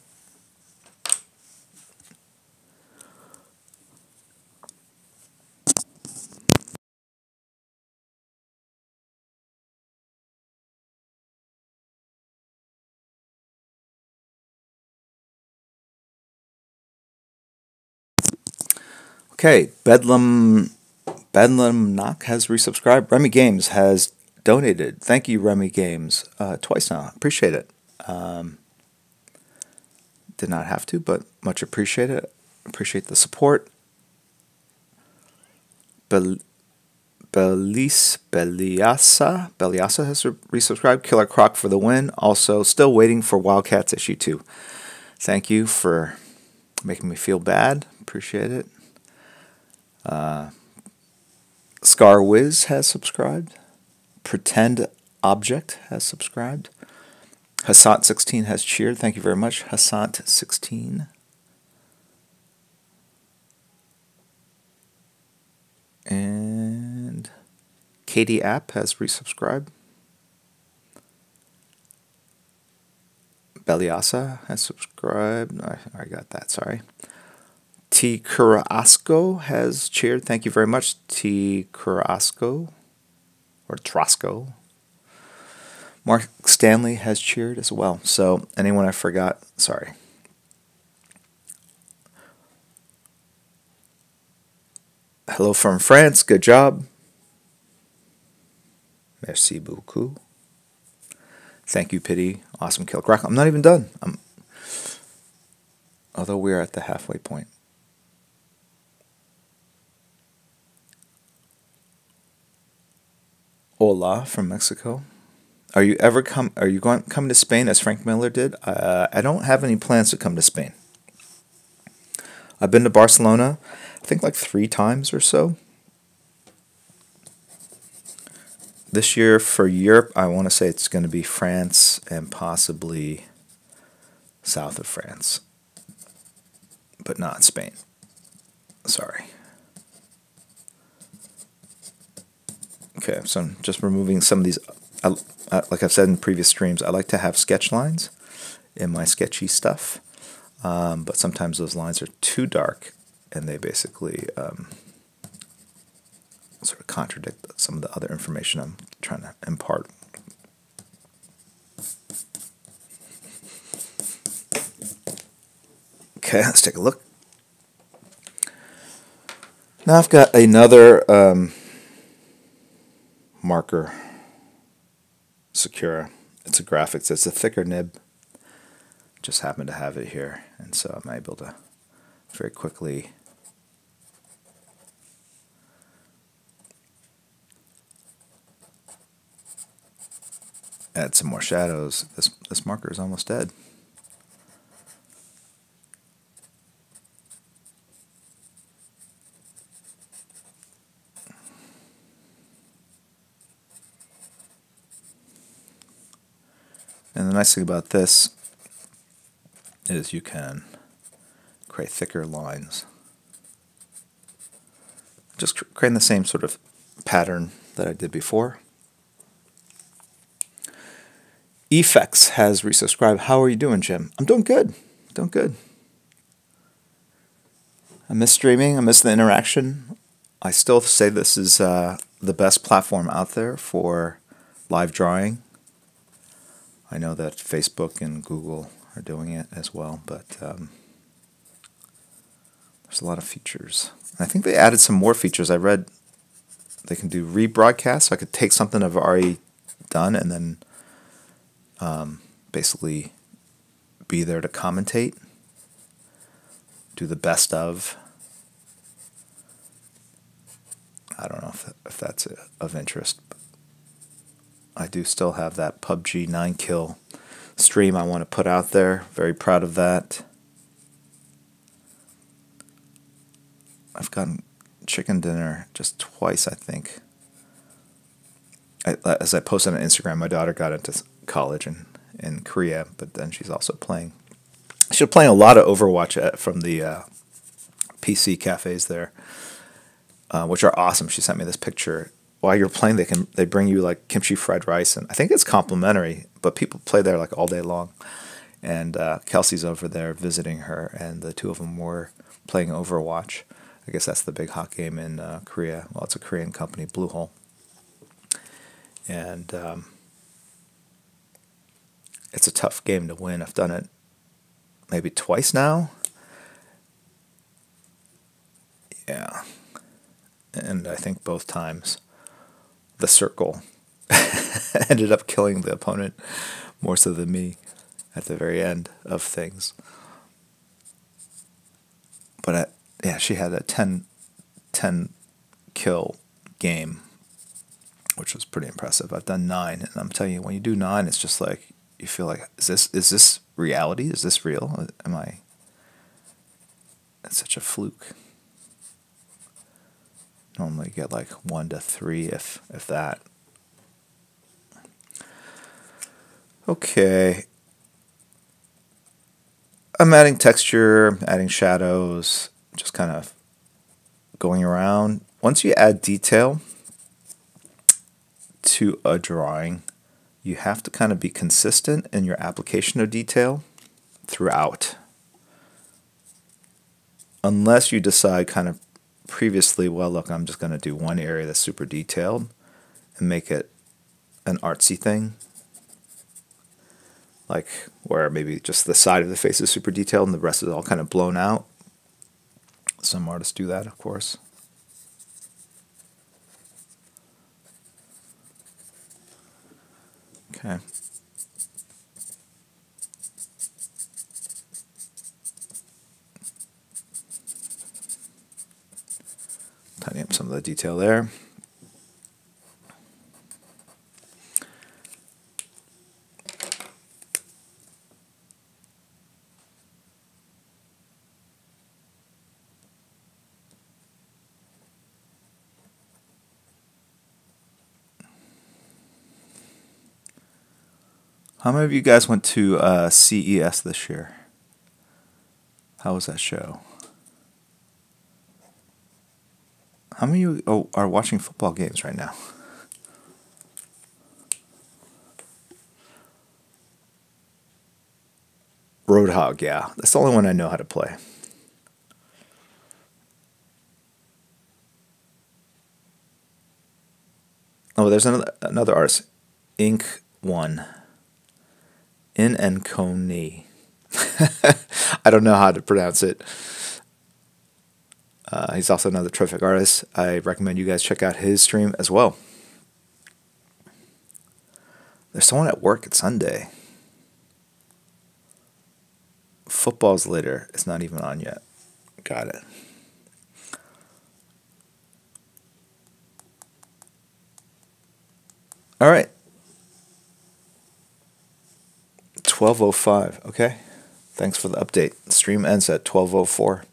Okay, Bedlam Knock has resubscribed. Remy Games has donated. Thank you, Remy Games, twice now. Appreciate it. Did not have to, but much appreciated. Appreciate the support. Beliasa has resubscribed. Killer Croc for the win. Also, still waiting for Wildcats issue 2. Thank you for making me feel bad. Appreciate it. Scar Wiz has subscribed. Pretend Object has subscribed. Hassant16 has cheered. Thank you very much, Hassant16. And Katie App has resubscribed. Beliasa has subscribed. I got that, sorry. T. Carrasco has cheered. Thank you very much, T. Carrasco. Or Trosco. Mark Stanley has cheered as well. So, anyone I forgot, sorry. Hello from France. Good job. Merci beaucoup. Thank you, Pity. Awesome kill. Croc. I'm not even done. Although we are at the halfway point. Hola from Mexico. Are you coming to Spain as Frank Miller did? I don't have any plans to come to Spain. I've been to Barcelona, I think like 3 times or so. This year for Europe, I want to say it's going to be France and possibly south of France, but not Spain. Sorry. Okay, so I'm just removing some of these. Like I've said in previous streams, I like to have sketch lines in my sketchy stuff, but sometimes those lines are too dark, and they basically sort of contradict some of the other information I'm trying to impart. Okay, let's take a look. Now I've got another marker, Sakura. It's a graphics. It's a thicker nib. Just happen to have it here, and so I'm able to very quickly add some more shadows. This marker is almost dead. And the nice thing about this is you can create thicker lines. Just creating the same sort of pattern that I did before. Effects has resubscribed. How are you doing, Jim? I'm doing good. Doing good. I miss streaming. I miss the interaction. I still say this is the best platform out there for live drawing. I know that Facebook and Google are doing it as well, but there's a lot of features. And I think they added some more features. I read they can do rebroadcast, so I could take something I've already done and then basically be there to commentate, do the best of. I don't know if that's of interest, but I do still have that PUBG 9-kill stream I want to put out there. Very proud of that. I've gotten chicken dinner just twice, I think. As I posted on Instagram, my daughter got into college in Korea, but then she's also playing. She's playing a lot of Overwatch from the PC cafes there, which are awesome. She sent me this picture. While you're playing, they bring you like kimchi fried rice, and I think it's complimentary, but people play there like all day long. And Kelsey's over there visiting her, and the two of them were playing Overwatch. I guess that's the big hot game in Korea. Well, it's a Korean company, Bluehole. And it's a tough game to win. I've done it maybe twice now. Yeah. And I think both times the circle ended up killing the opponent more so than me at the very end of things. But yeah, she had a 10 kill game, which was pretty impressive. I've done 9, and I'm telling you, when you do 9, it's just like you feel like, is this reality? Is this real? Am I? It's such a fluke. Normally you get like 1 to 3, if that. Okay. I'm adding texture, adding shadows, just kind of going around. Once you add detail to a drawing, you have to kind of be consistent in your application of detail throughout. Unless you decide kind of previously, well, look, I'm just going to do one area that's super detailed and make it an artsy thing. Like where maybe just the side of the face is super detailed and the rest is all kind of blown out. Some artists do that, of course. Okay. Tidy up some of the detail there. How many of you guys went to CES this year? How was that show? How many of you are watching football games right now? Roadhog, yeah. That's the only one I know how to play. Oh, there's another artist. Ink 1. In and Coney. I don't know how to pronounce it. He's also another terrific artist. I recommend you guys check out his stream as well. There's someone at work. It's Sunday. Football's later. It's not even on yet. Got it. All right. 12:05. Okay. Thanks for the update. The stream ends at 12:04.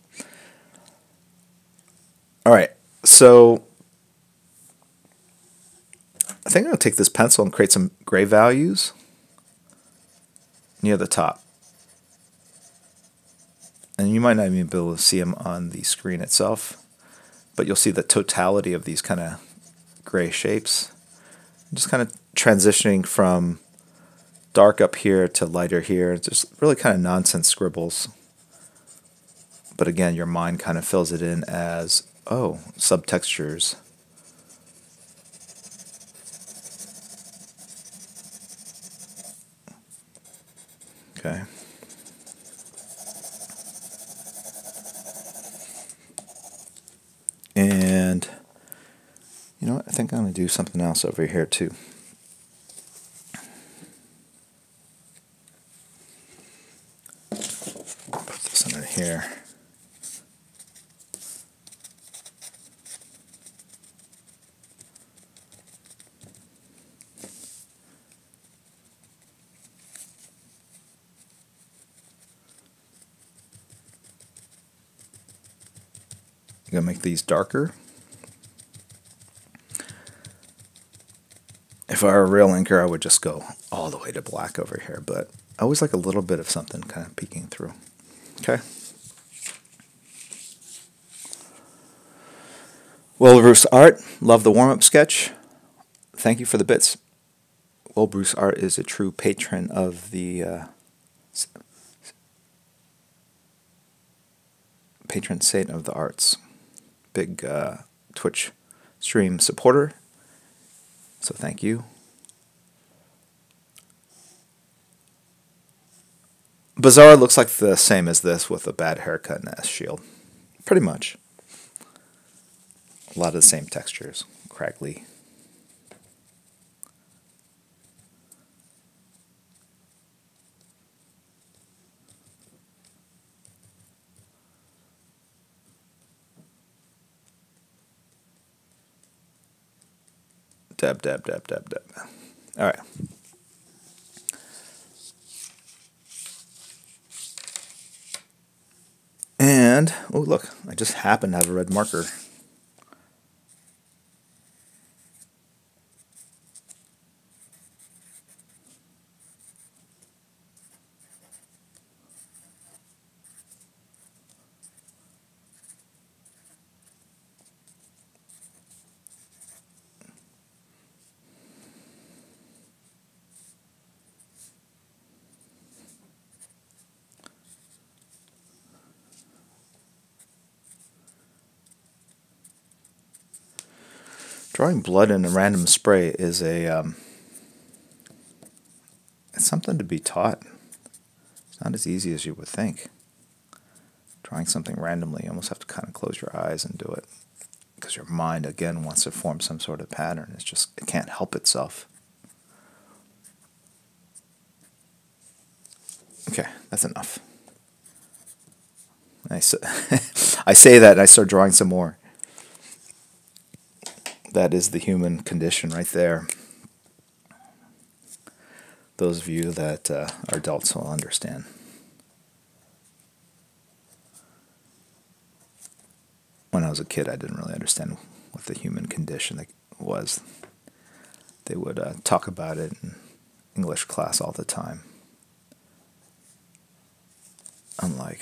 All right. So I think I'm going to take this pencil and create some gray values near the top. And you might not even be able to see them on the screen itself, but you'll see the totality of these kind of gray shapes. Just kind of transitioning from dark up here to lighter here. It's just really kind of nonsense scribbles. But again, your mind kind of fills it in as, oh, subtextures. Okay. And you know what? I think I'm going to do something else over here too. Put this under here. I'm going to make these darker. If I were a real inker, I would just go all the way to black over here, but I always like a little bit of something kind of peeking through. Okay. Will Bruce Art, love the warm-up sketch. Thank you for the bits. Will Bruce Art is a true patron of the patron saint of the arts. Big Twitch stream supporter. So thank you. Bizarre looks like the same as this with a bad haircut and S shield. Pretty much. A lot of the same textures. Craggly. Dab, dab, dab, dab, dab. All right. And, oh look, I just happen to have a red marker. Drawing blood in a random spray is it's something to be taught. It's not as easy as you would think. Drawing something randomly, you almost have to kind of close your eyes and do it, because your mind again wants to form some sort of pattern. It can't help itself. Okay, that's enough. I say that and I start drawing some more. That is the human condition right there. Those of you that are adults will understand. When I was a kid, I didn't really understand what the human condition was. They would talk about it in English class all the time. I'm like,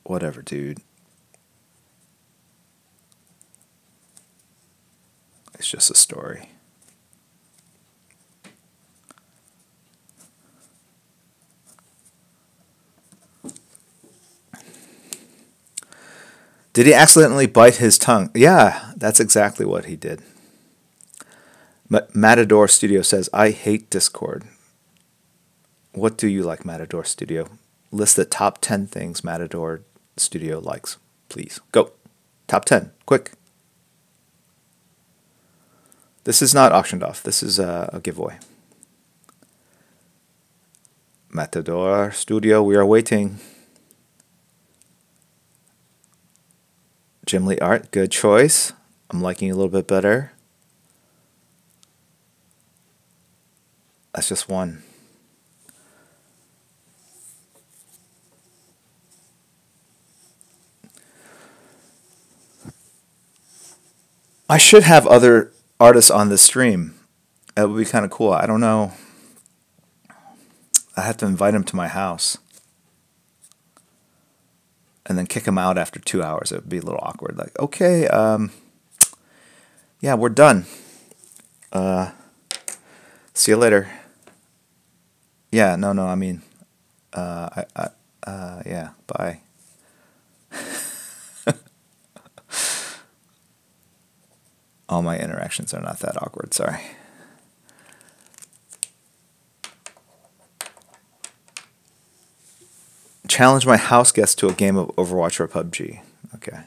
whatever, dude. It's just a story. Did he accidentally bite his tongue? Yeah, that's exactly what he did. Matador Studio says, I hate Discord. What do you like, Matador Studio? List the top 10 things Matador Studio likes. Please, go. Top 10, quick. This is not auctioned off. This is a giveaway. Matador Studio, we are waiting. Jim Lee Art, good choice. I'm liking it a little bit better. That's just one. I should have other artists on the stream. That would be kind of cool. I don't know. I have to invite them to my house. And then kick them out after 2 hours. It would be a little awkward. Like, okay, yeah, we're done. See you later. Yeah, no, I mean, yeah, bye. All my interactions are not that awkward, sorry. Challenge my house guest to a game of Overwatch or PUBG. Okay.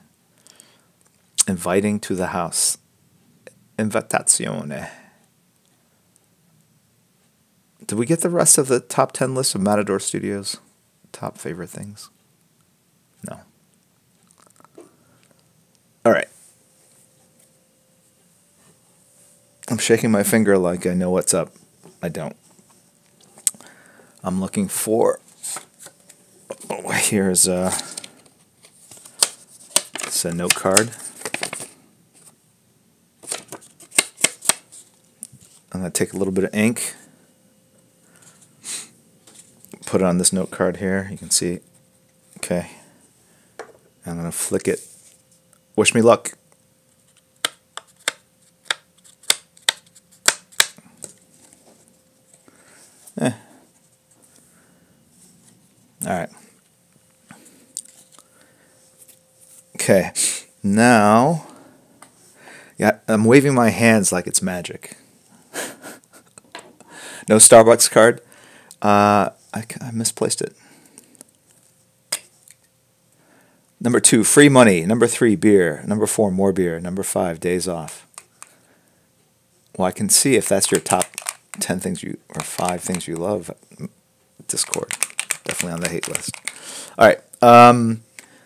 Inviting to the house. Invitazione. Did we get the rest of the top 10 list of Matador Studios? Top favorite things? No. All right. I'm shaking my finger like I know what's up. I don't. I'm looking for... Oh, here's it's a note card. I'm going to take a little bit of ink, put it on this note card here. You can see. Okay. I'm going to flick it. Wish me luck. All right. Okay. Now, yeah, I'm waving my hands like it's magic. No Starbucks card. I misplaced it. Number 2, free money. Number 3, beer. Number 4, more beer. Number 5, days off. Well, I can see if that's your top 10 things you, or 5 things you love. Discord. Definitely on the hate list. All right.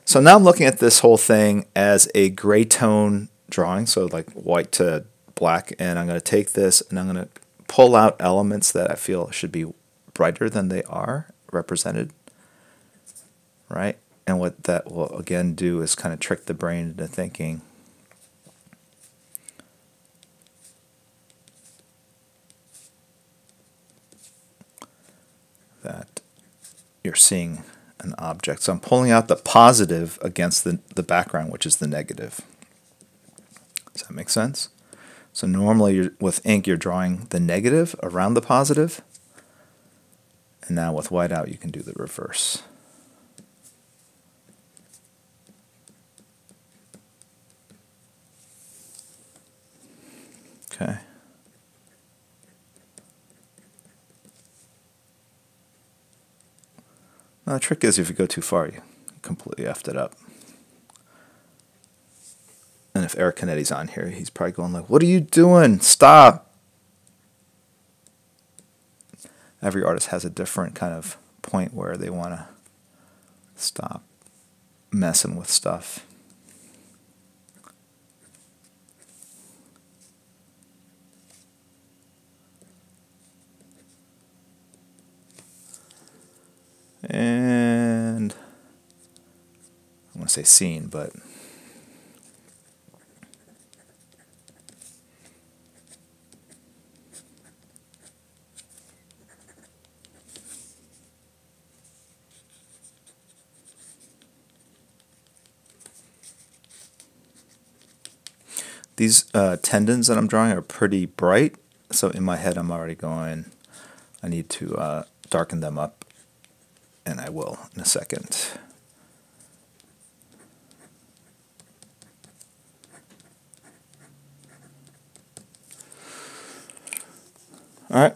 So now I'm looking at this whole thing as a gray tone drawing. So like white to black. And I'm going to take this and I'm going to pull out elements that I feel should be brighter than they are represented. Right? And what that will again do is kind of trick the brain into thinking that you're seeing an object. So I'm pulling out the positive against the background, which is the negative. Does that make sense? So normally with ink you're drawing the negative around the positive. And now with whiteout you can do the reverse. Okay. Now the trick is if you go too far, you completely effed it up. And if Eric Canetti's on here, he's probably going like, what are you doing? Stop! Every artist has a different kind of point where they want to stop messing with stuff. And I want to say scene, but These tendons that I'm drawing are pretty bright, so in my head I'm already going, I need to darken them up, and I will in a second. All right.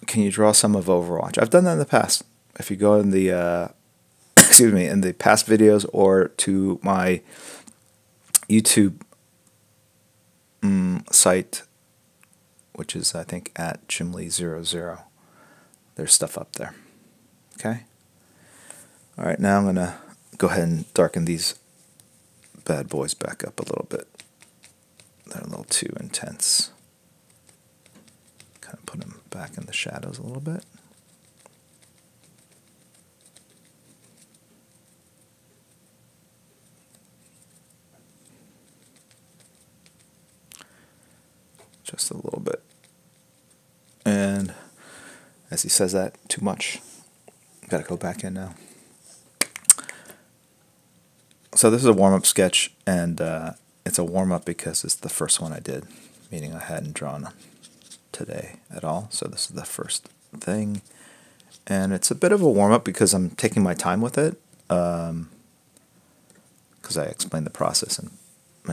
Can you draw some of Overwatch? I've done that in the past. If you go in the excuse me, in the past videos or to my YouTube site, which is I think at Chimley00, there's stuff up there. Okay. All right. Now I'm gonna go ahead and darken these bad boys back up a little bit. They're a little too intense. Kind of put them back in the shadows a little bit. Just a little bit. And as he says that, too much. Gotta go back in now. So this is a warm-up sketch, and it's a warm-up because it's the first one I did, meaning I hadn't drawn today at all. So this is the first thing. And it's a bit of a warm-up because I'm taking my time with it, because I explain the process and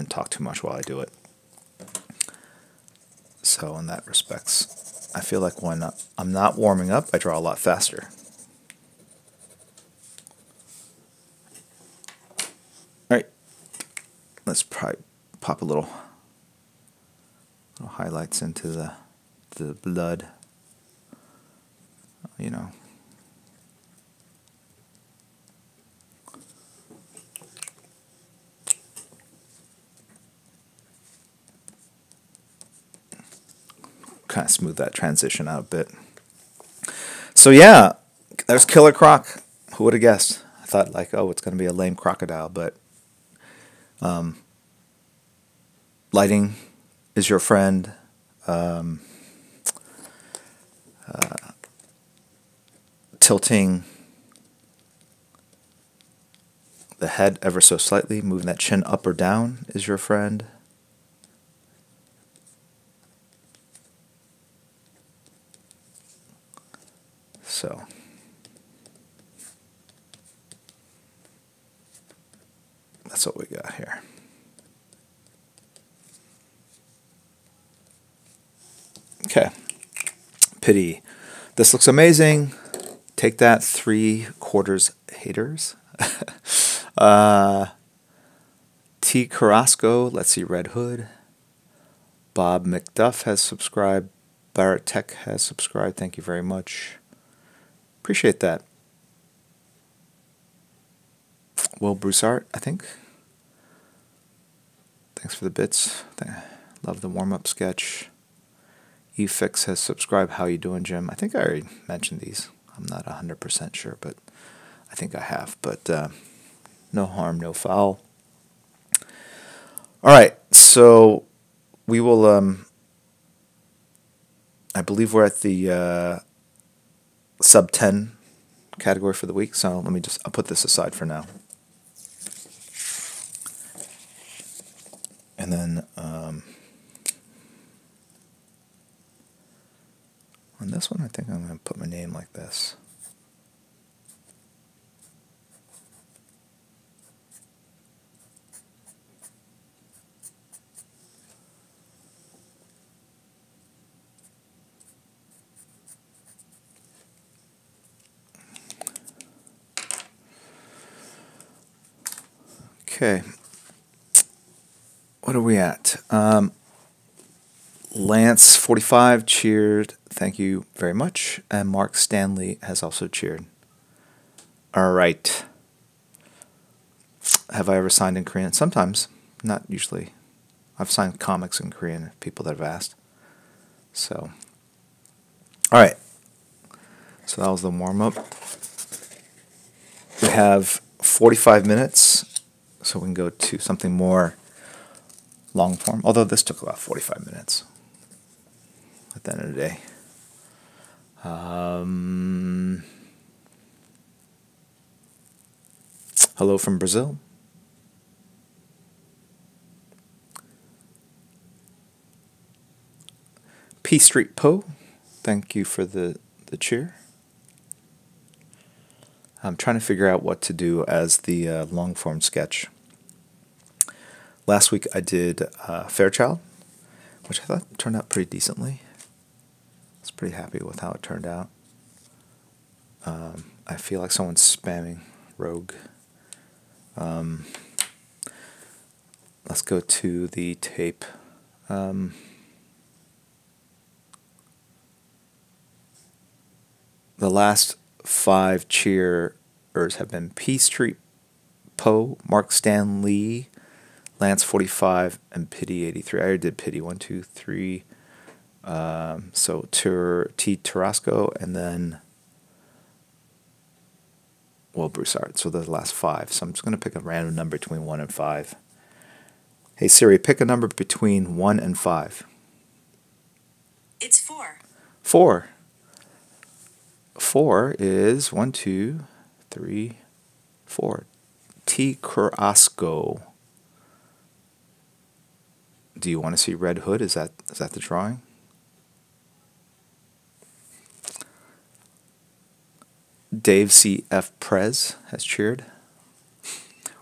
talk too much while I do it. So in that respects, I feel like when I'm not warming up, I draw a lot faster. All right, let's probably pop a little highlights into the blood, you know. Kind of smooth that transition out a bit. So yeah, there's Killer Croc. Who would have guessed? I thought like, oh, it's going to be a lame crocodile, but lighting is your friend. Tilting the head ever so slightly, moving that chin up or down is your friend. So that's what we got here. Okay. Pity. This looks amazing. Take that, 3/4 haters. T. Carrasco, let's see, Red Hood. Bob McDuff has subscribed. Barrett Tech has subscribed. Thank you very much. Appreciate that. Will Broussard, I think. Thanks for the bits. Love the warm-up sketch. eFix has subscribed. How you doing, Jim? I think I already mentioned these. I'm not 100% sure, but I think I have. But no harm, no foul. All right, so we will, I believe we're at the sub 10 category for the week, so let me I'll put this aside for now. And then on this one, I think I'm going to put my name like this. Okay. What are we at? Lance 45 cheered. Thank you very much. And Mark Stanley has also cheered. All right. Have I ever signed in Korean? Sometimes, not usually. I've signed comics in Korean, people that have asked. So, all right. So that was the warm-up. We have 45 minutes, so we can go to something more long form, although this took about 45 minutes at the end of the day. Hello from Brazil. P Street Poe, thank you for the cheer. I'm trying to figure out what to do as the long form sketch. Last week I did Fairchild, which I thought turned out pretty decently. I was pretty happy with how it turned out. I feel like someone's spamming Rogue. Let's go to the tape. The last 5 cheerers have been P Street Poe, Mark Stanley, Lance 45, and Pity 83. I already did Pity 1, 2, 3. So T Tarasco, and then Will Broussard. So the last 5. So I'm just going to pick a random number between 1 and 5. Hey Siri, pick a number between 1 and 5. It's 4. 4. 4 is 1, 2, 3, 4. T. Carrasco. Do you want to see Red Hood? Is that the drawing? Dave C. F. Prez has cheered.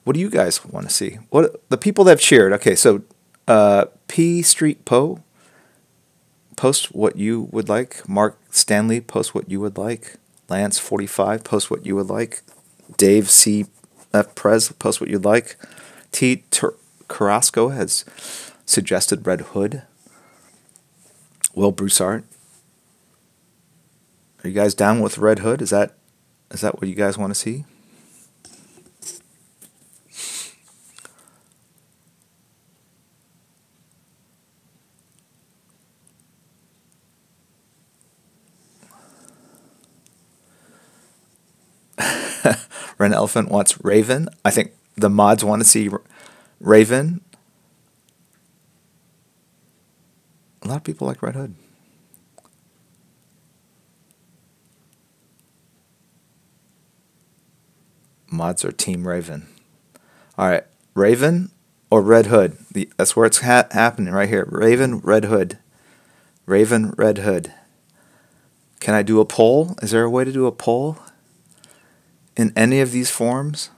What do you guys want to see? What the people that have cheered? Okay, so P Street Poe, post what you would like. Mark Stanley, post what you would like. Lance 45, post what you would like. Dave C. F. Prez, post what you'd like. T. Carrasco has suggested Red Hood. Will Broussard. Are you guys down with Red Hood? Is that what you guys want to see? Ren Elephant wants Raven. I think the mods want to see Raven. A lot of people like Red Hood. Mods are Team Raven. All right, Raven or Red Hood. That's where it's happening right here. Raven, Red Hood. Raven, Red Hood. Can I do a poll? Is there a way to do a poll in any of these forms?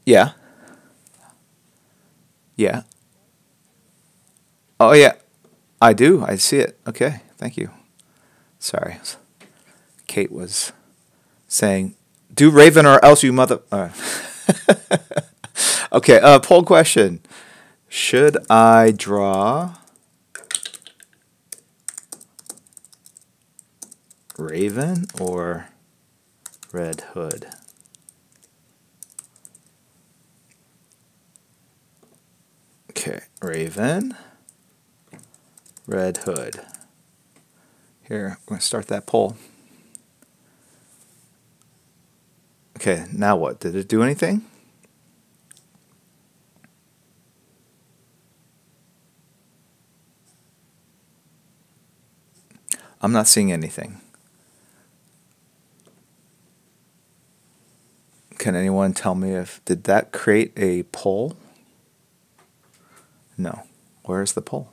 Yeah. Yeah. Oh, yeah. I do. I see it. Okay. Thank you. Sorry. Kate was saying, do Raven or else you mother... Okay. Poll question. Should I draw Raven or Red Hood? Okay, Raven, Red Hood. Here, we're going to start that poll. Okay, now what? Did it do anything? I'm not seeing anything. Can anyone tell me did that create a poll? No. Where's the poll?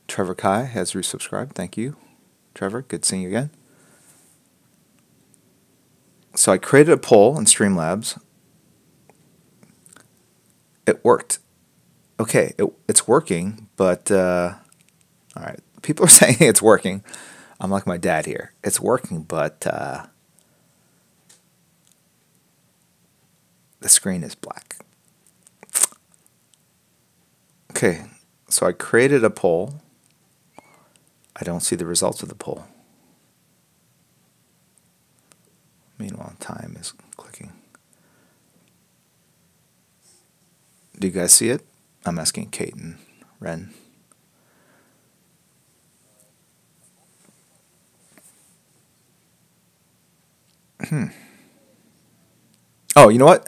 Trevor Kai has resubscribed. Thank you, Trevor. Good seeing you again. So I created a poll in Streamlabs. It worked. Okay, it's working, but all right. People are saying it's working. I'm like my dad here. It's working, but the screen is black. Okay, so I created a poll. I don't see the results of the poll. Meanwhile, time is clicking. Do you guys see it? I'm asking Kate and Ren. Oh, you know what?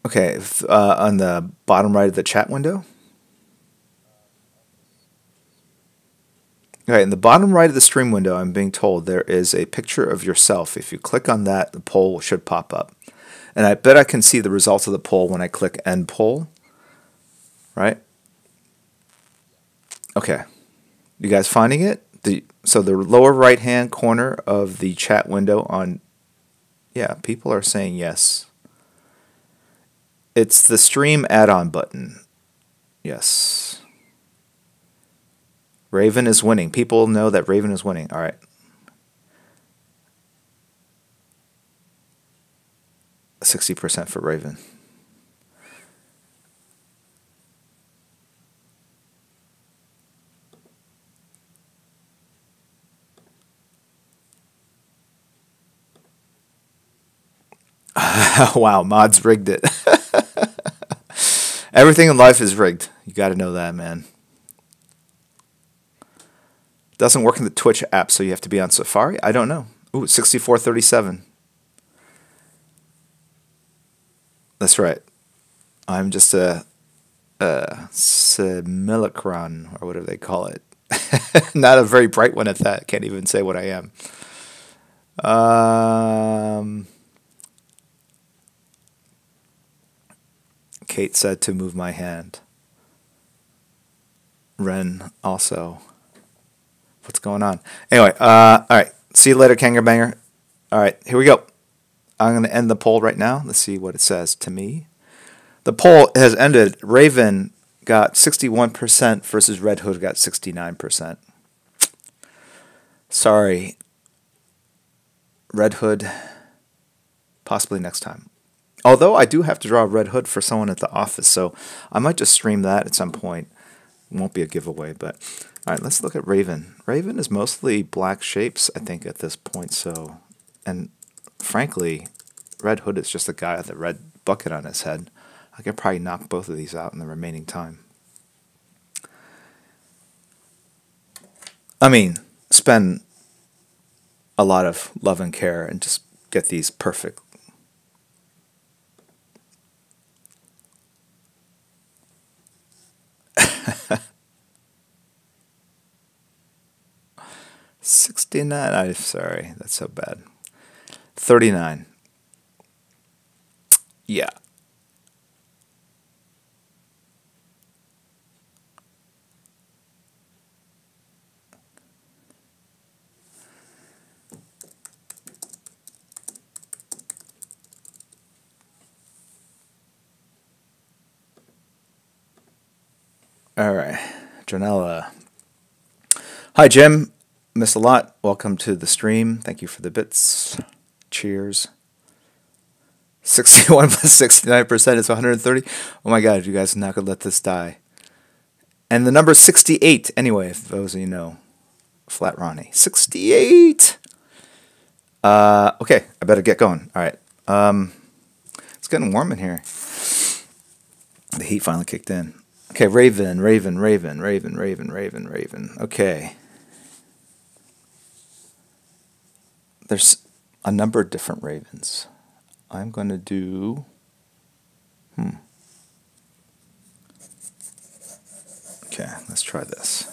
Okay, on the bottom right of the chat window. Okay, in the bottom right of the stream window, I'm being told there is a picture of yourself. If you click on that, the poll should pop up. And I bet I can see the results of the poll when I click End Poll, right? Okay. You guys finding it? So the lower right-hand corner of the chat window on, yeah, people are saying yes. It's the stream add-on button. Yes. Raven is winning. People know that Raven is winning. All right. 60% for Raven. Wow, mods rigged it. Everything in life is rigged. You got to know that, man. Doesn't work in the Twitch app, so you have to be on Safari? I don't know. Ooh, 6437. That's right. I'm just a simulacron, or whatever they call it. Not a very bright one at that. Can't even say what I am. Kate said to move my hand. Ren also. What's going on? Anyway, all right. See you later, Kanger Banger. All right, here we go. I'm going to end the poll right now. Let's see what it says to me. The poll has ended. Raven got 61% versus Red Hood got 69%. Sorry, Red Hood. Possibly next time. Although I do have to draw a Red Hood for someone at the office, so I might just stream that at some point. It won't be a giveaway, but all right, let's look at Raven. Raven is mostly black shapes, I think, at this point. So, and frankly, Red Hood is just a guy with a red bucket on his head. I could probably knock both of these out in the remaining time. I mean, spend a lot of love and care and just get these perfect. $69. I'm sorry, that's so bad. $39. Yeah. All right, Janella. Hi, Jim. Miss a lot. Welcome to the stream. Thank you for the bits. Cheers. 61 plus 69% is 130. Oh my God, you guys are not going to let this die. And the number is 68, anyway, if those of you know. Flat Ronnie. 68! Okay, I better get going. All right. It's getting warm in here. The heat finally kicked in. Okay, Raven. Okay. There's a number of different Ravens. I'm going to do... Okay, let's try this.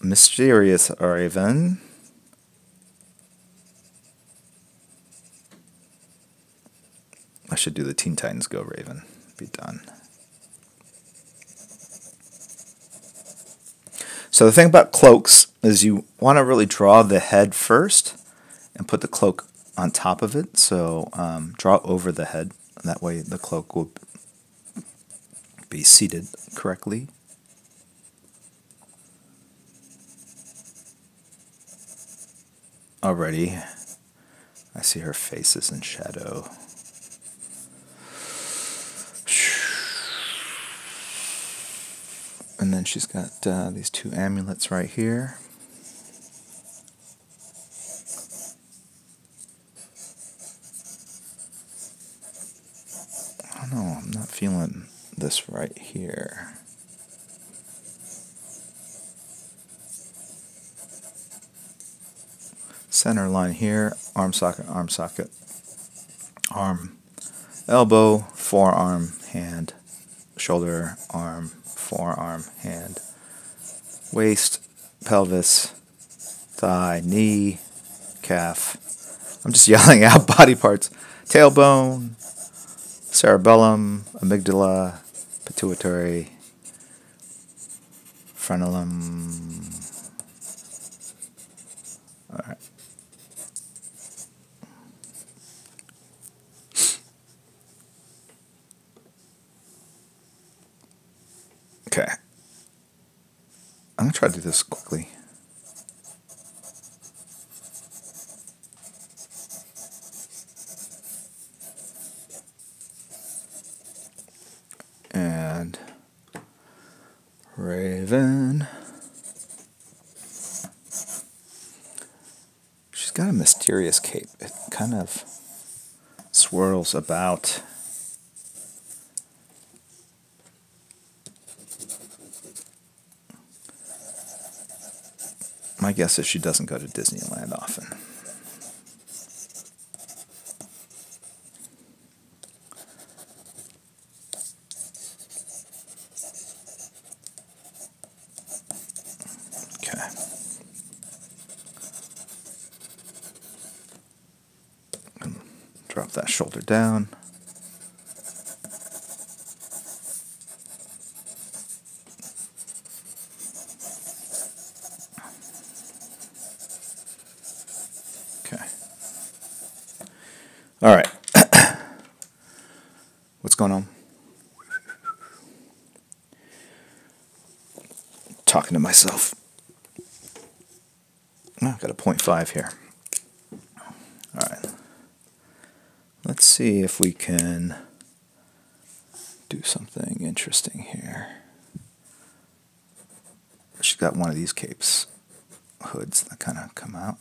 Mysterious Raven. I should do the Teen Titans Go Raven. Be done. So the thing about cloaks is you want to really draw the head first and put the cloak on top of it. So draw over the head. And that way the cloak will be seated correctly. Already, I see her face is in shadow. And then she's got these two amulets right here. I don't know, I'm not feeling this right here. Center line here, arm socket, arm socket, arm, elbow, forearm, hand, shoulder, arm, forearm, hand, waist, pelvis, thigh, knee, calf. I'm just yelling out body parts. Tailbone, cerebellum, amygdala, pituitary, frenulum. All right. Okay. I'm going to try to do this quickly. And Raven. She's got a mysterious cape. It kind of swirls about. My guess is she doesn't go to Disneyland often. Okay. Drop that shoulder down. Okay. All right. What's going on? Talking to myself. Oh, I've got a 0.5 here. All right. Let's see if we can do something interesting here. She's got one of these capes, hoods that kind of come out.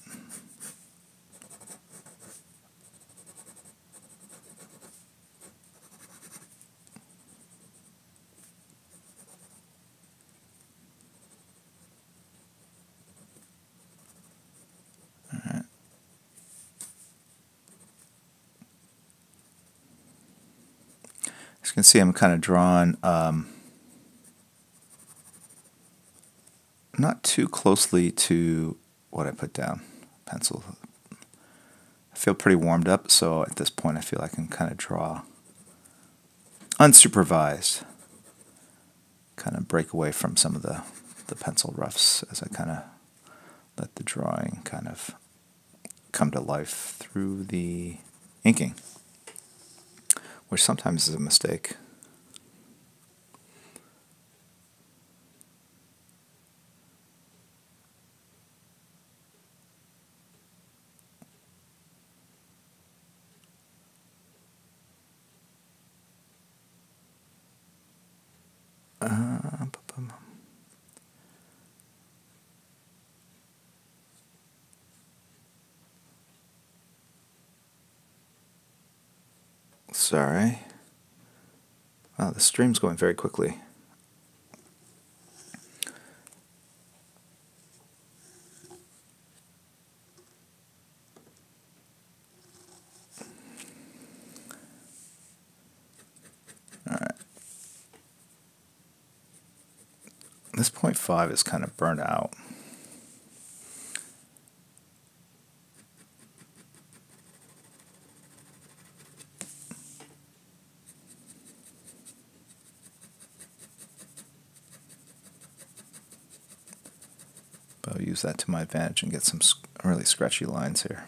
All right. As you can see, I'm kind of drawing not too closely to what I put down. Pencil. I feel pretty warmed up, so at this point I feel I can kind of draw unsupervised. Kind of break away from some of the pencil roughs as I kind of let the drawing kind of come to life through the inking, which sometimes is a mistake. Sorry. Wow, the stream's going very quickly. Alright. This 0.5 is kind of burnt out. But I'll use that to my advantage and get some really scratchy lines here.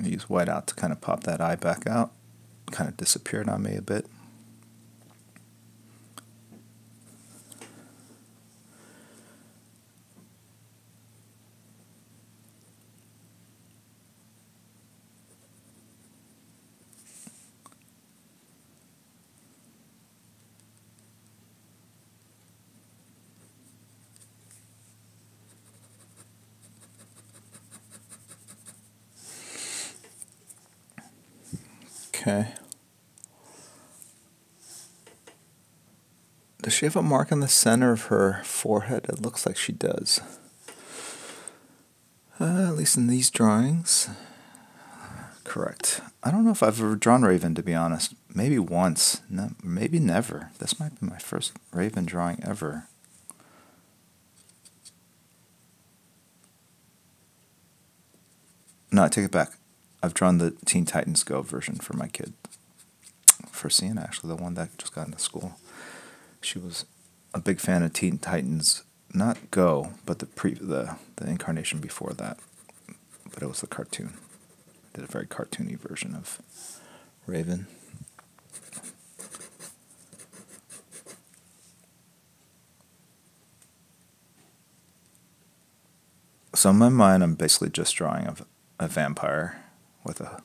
I use whiteout to kind of pop that eye back out. Kind of disappeared on me a bit. Okay. Does she have a mark on the center of her forehead? It looks like she does. At least in these drawings. Correct. I don't know if I've ever drawn Raven, to be honest. Maybe once. No, maybe never. This might be my first Raven drawing ever. No, I take it back. I've drawn the Teen Titans Go version for my kid. For Sienna, actually, the one that just got into school. She was a big fan of Teen Titans, not Go, but the incarnation before that. But it was the cartoon. I did a very cartoony version of Raven. So in my mind, I'm basically just drawing a vampire with a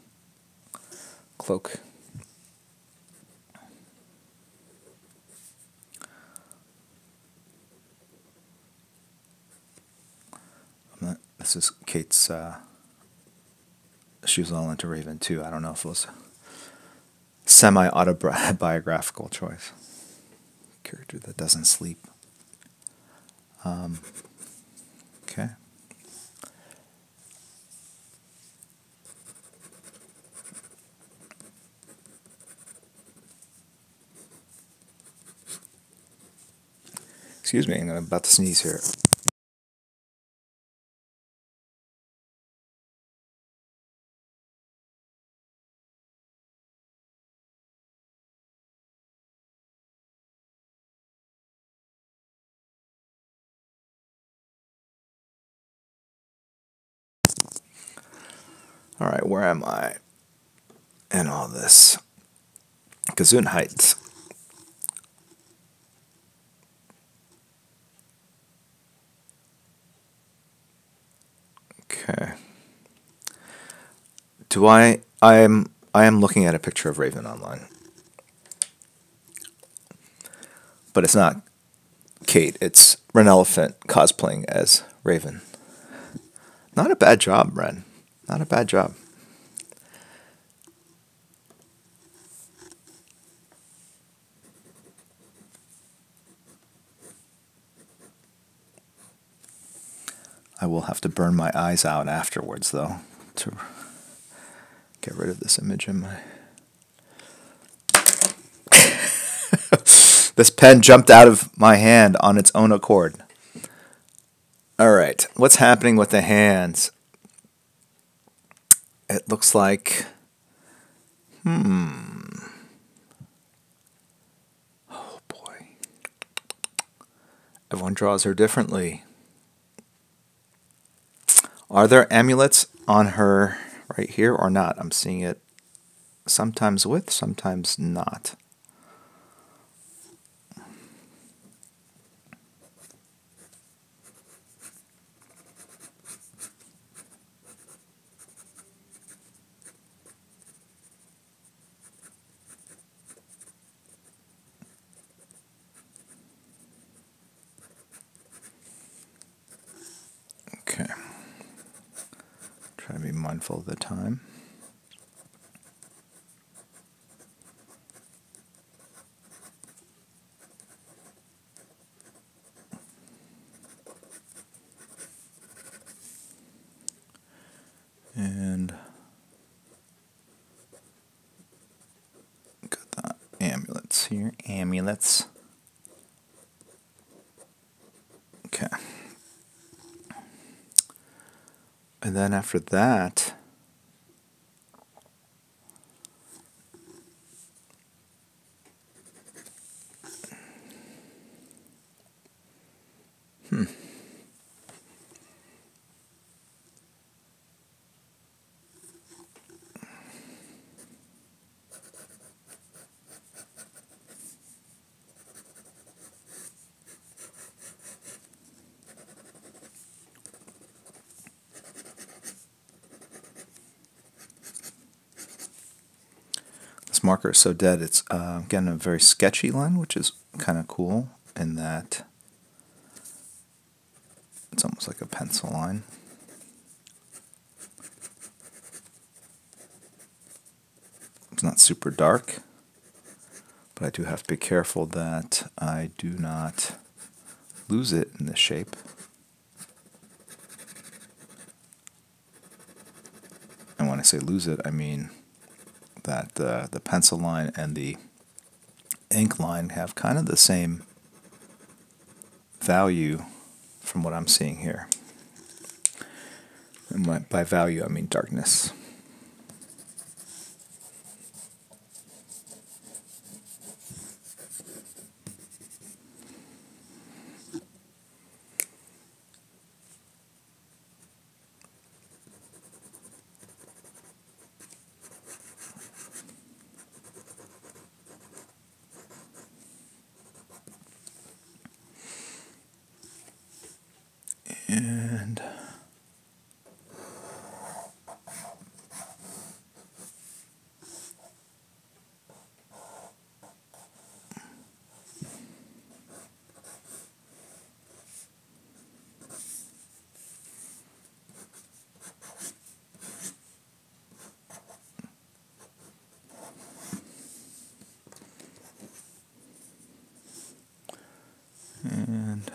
cloak. This is Kate's. She was all into Raven too. I don't know if it was a semi-autobiographical choice. Character that doesn't sleep. Okay. Excuse me, I'm about to sneeze here. All right, where am I in all this? Gazoon Heights. Okay. I am looking at a picture of Raven online. But it's not Kate, it's Ren Elephant cosplaying as Raven. Not a bad job, Ren. Not a bad job. I will have to burn my eyes out afterwards, though, to get rid of this image in my... This pen jumped out of my hand on its own accord. All right, what's happening with the hands? It looks like... Oh, boy. Everyone draws her differently. Are there amulets on her right here or not? I'm seeing it sometimes with, sometimes not. Okay. Try to be mindful of the time. And got the amulets here. Amulets. Okay. And then after that, this marker is so dead, it's getting a very sketchy line, which is kind of cool in that it's almost like a pencil line. It's not super dark, but I do have to be careful that I do not lose it in this shape. And when I say lose it, I mean that the pencil line and the ink line have kind of the same value from what I'm seeing here. And by value, I mean darkness. And and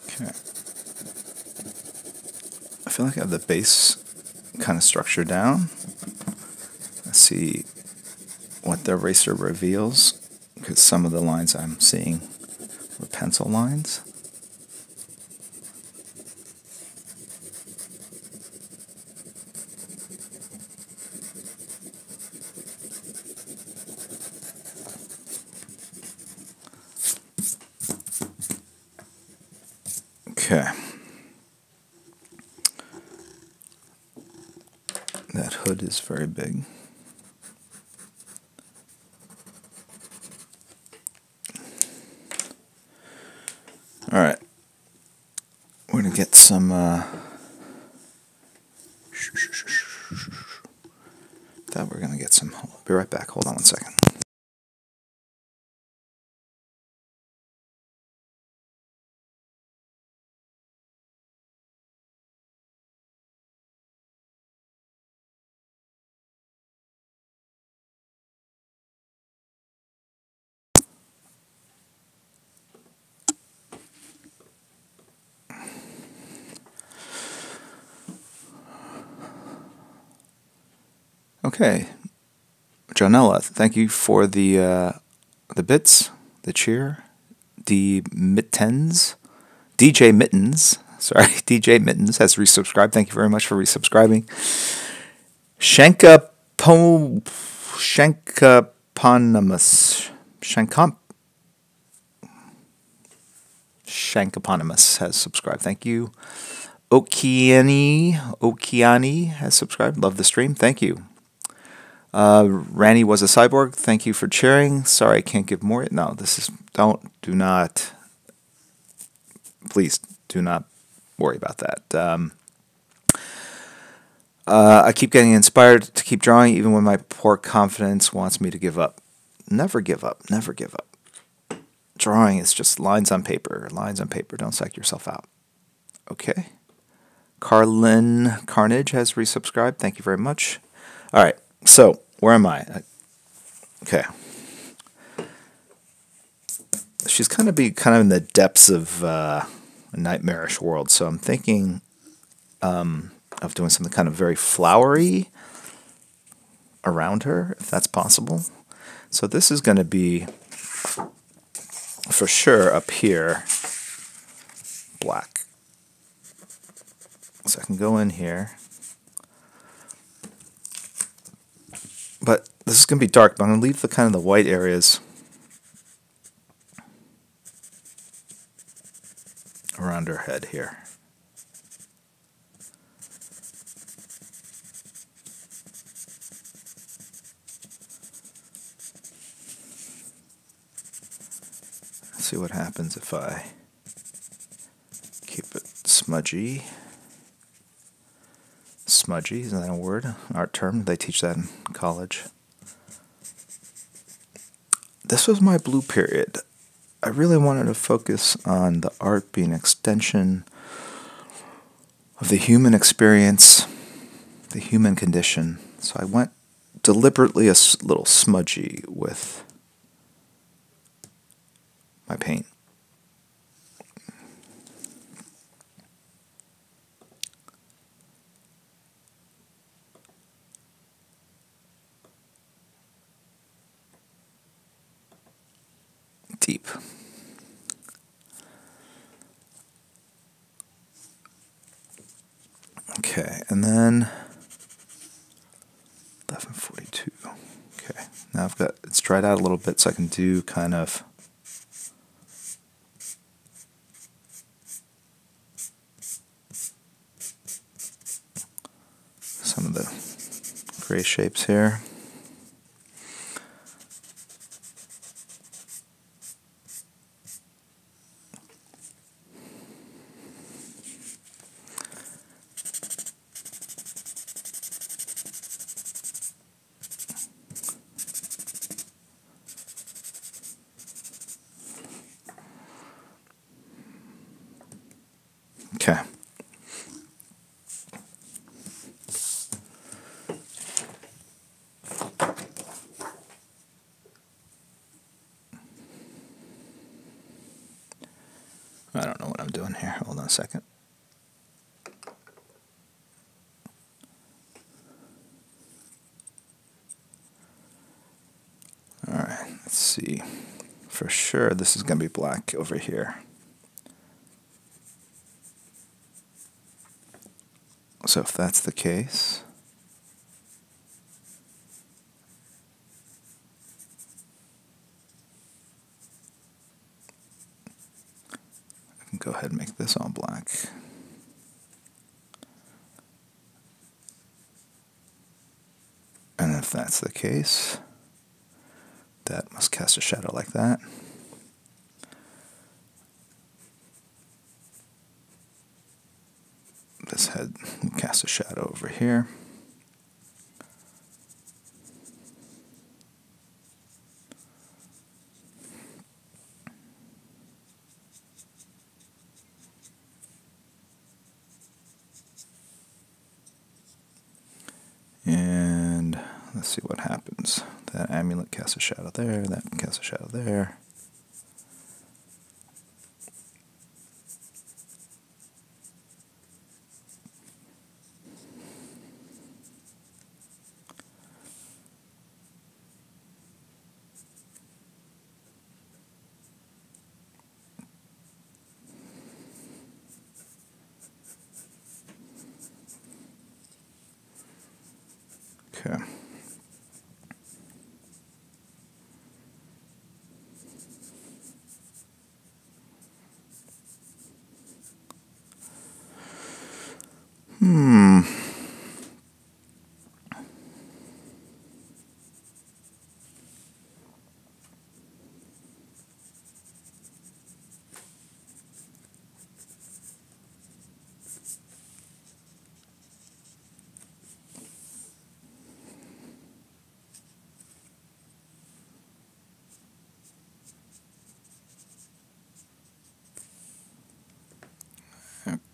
okay. I feel like I have the base kind of structure down. Let's see what the eraser reveals, because some of the lines I'm seeing were pencil lines. Okay. That hood is very big. All right. We're going to get some thought we were going to get some. I'll be right back. Hold on one second. Okay, Jonella, thank you for the bits, the cheer, the mittens, DJ Mittens. Sorry, DJ Mittens has resubscribed. Thank you very much for resubscribing. Shankaponimus has subscribed. Thank you. Okiani has subscribed. Love the stream. Thank you. Ranny was a cyborg. Thank you for cheering. Sorry, I can't give more. No, do not. Please do not worry about that. I keep getting inspired to keep drawing, even when my poor confidence wants me to give up. Never give up. Never give up. Drawing is just lines on paper. Lines on paper. Don't psych yourself out. Okay. Carlin Carnage has resubscribed. Thank you very much. All right. So, where am I? Okay. She's kind of in the depths of a nightmarish world. So I'm thinking of doing something kind of very flowery around her, if that's possible. So this is going to be, for sure, up here, black. So I can go in here. But this is going to be dark, but I'm going to leave the kind of the white areas around her head here. Let's see what happens if I keep it smudgy. Smudgy, isn't that a word? Art term? They teach that in college. this was my blue period. I really wanted to focus on the art being an extension of the human experience, the human condition. So I went deliberately a little smudgy with my paint. Deep. Okay, and then 1142. Okay, now I've got it's dried out a little bit, so I can do kind of some of the gray shapes here. Okay. I don't know what I'm doing here. Hold on a second. All right, let's see. For sure, this is going to be black over here. So if that's the case, I can go ahead and make this all black. And if that's the case, that must cast a shadow like that. This head cast a shadow over here. And let's see what happens. That amulet casts a shadow there, that casts a shadow there. Okay.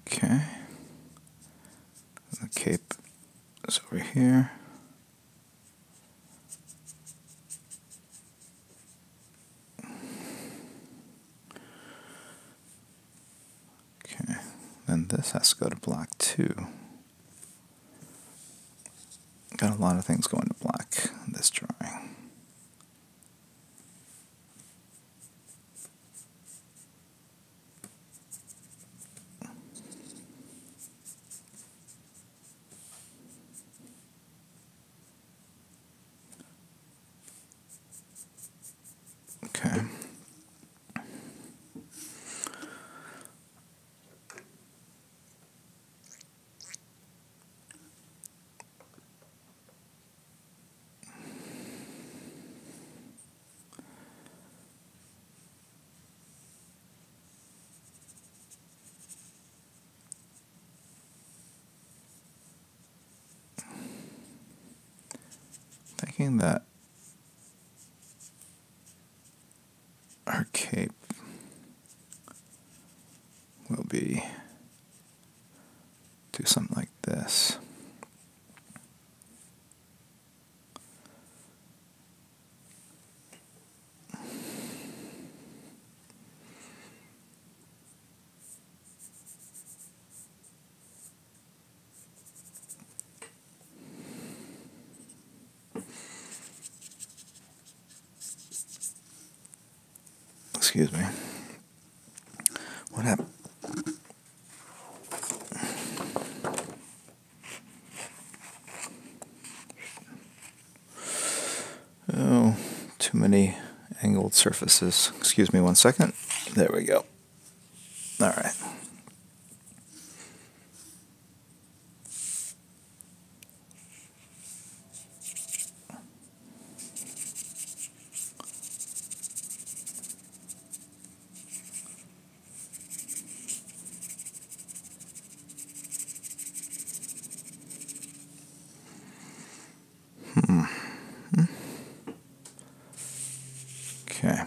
Okay. The cape is over here. Okay. Then this has to go to black too. Got a lot of things going to black in this drawing. Okay. Thinking that this. Excuse me. What happened? Oh, too many angled surfaces. Excuse me 1 second. There we go. All right. Okay.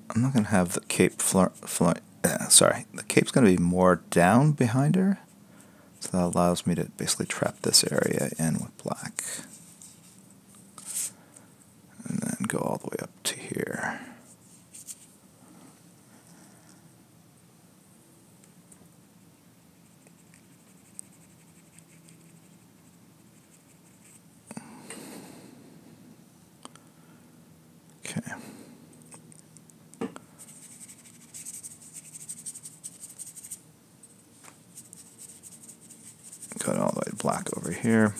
I'm not going to have the cape sorry, the cape's going to be more down behind her. So that allows me to basically trap this area in with black. And then go all the way up to here. Okay. Got all the way black over here.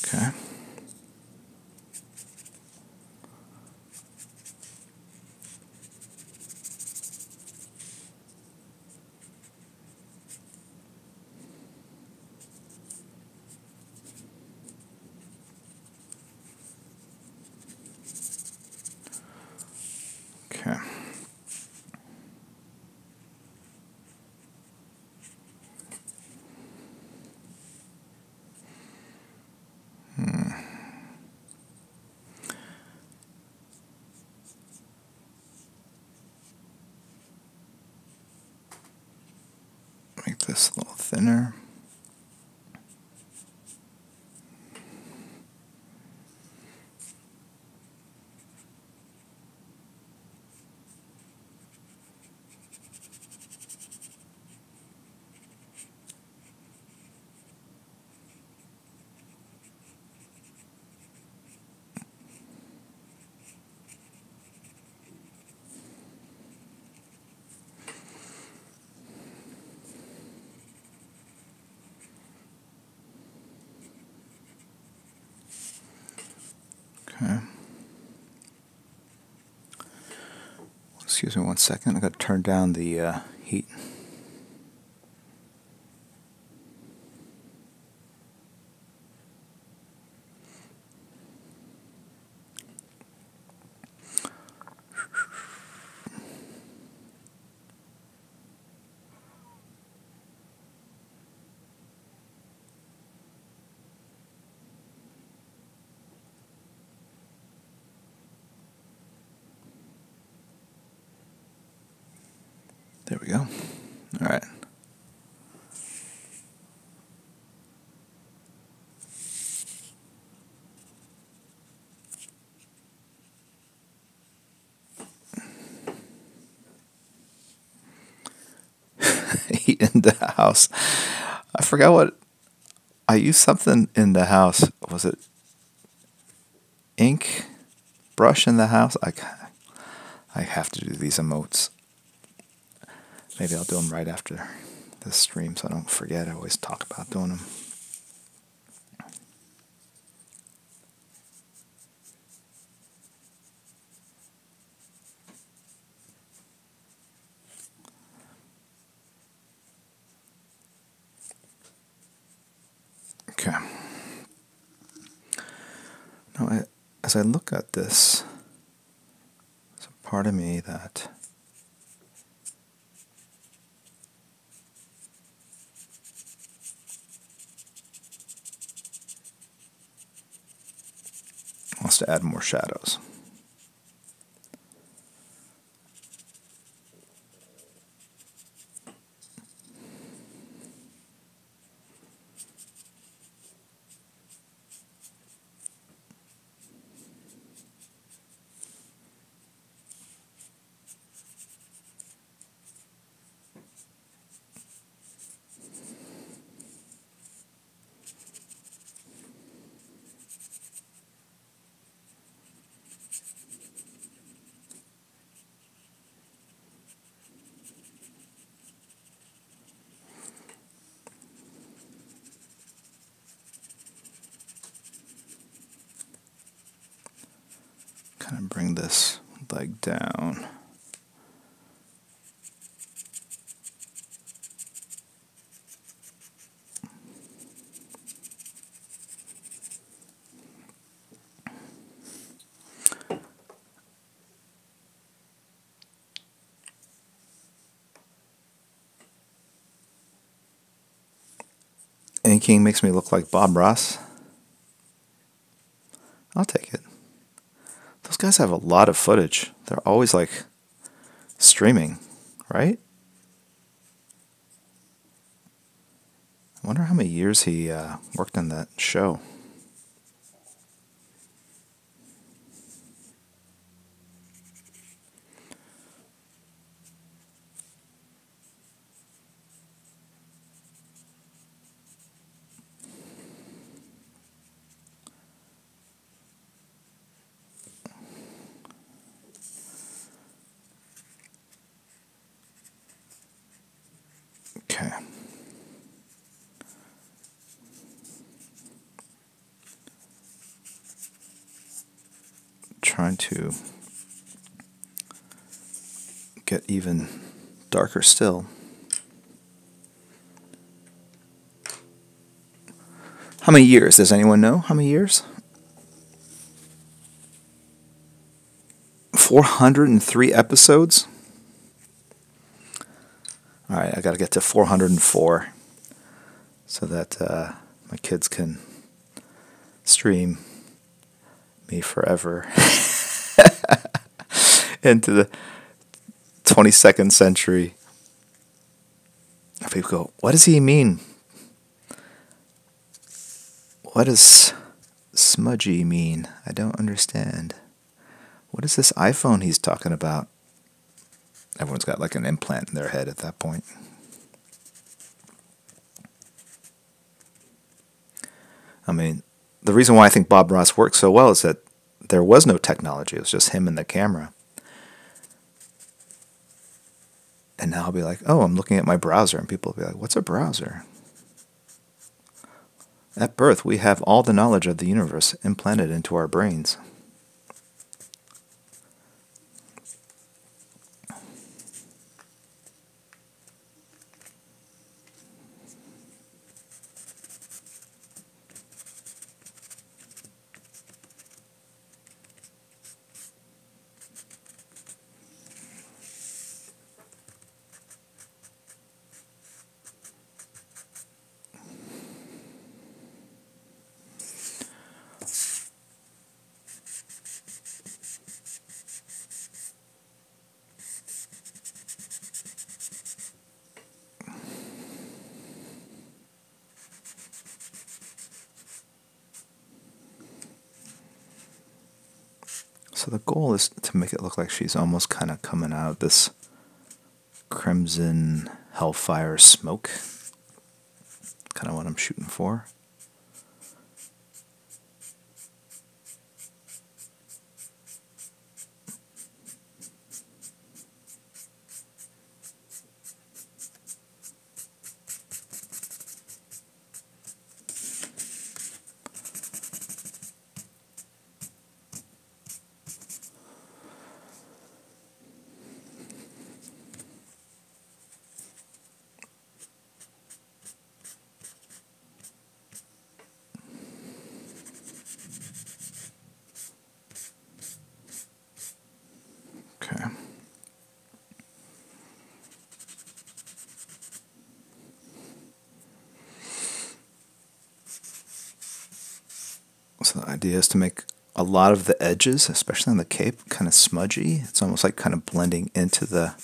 Okay. Okay. Make this a little thinner. Okay. Excuse me 1 second. I got to turn down the heat. There we go. All right. Heat in the house. I forgot what I used something in the house. Was it ink brush in the house? I have to do these emotes. Maybe I'll do them right after the stream so I don't forget. I always talk about doing them. as I look at this, there's a part of me that wants to add more shadows. Kind of bring this leg down. Inking makes me look like Bob Ross. I'll take it. Those guys have a lot of footage. They're always like streaming, right? I wonder how many years he worked on that show. Okay. Trying to get even darker still. How many years? Does anyone know how many years? 403 episodes? Alright, I gotta get to 404 so that my kids can stream me forever into the 22nd century. People go, what does he mean? What does smudgy mean? I don't understand. What is this iPhone he's talking about? Everyone's got like an implant in their head at that point. I mean, the reason why I think Bob Ross worked so well is that there was no technology. It was just him and the camera. And now I'll be like, oh, I'm looking at my browser. And people will be like, what's a browser? At birth, we have all the knowledge of the universe implanted into our brains. So the goal is to make it look like she's almost kind of coming out of this crimson hellfire smoke. Kind of what I'm shooting for. idea is to make a lot of the edges, especially on the cape, kind of smudgy. It's almost like kind of blending into the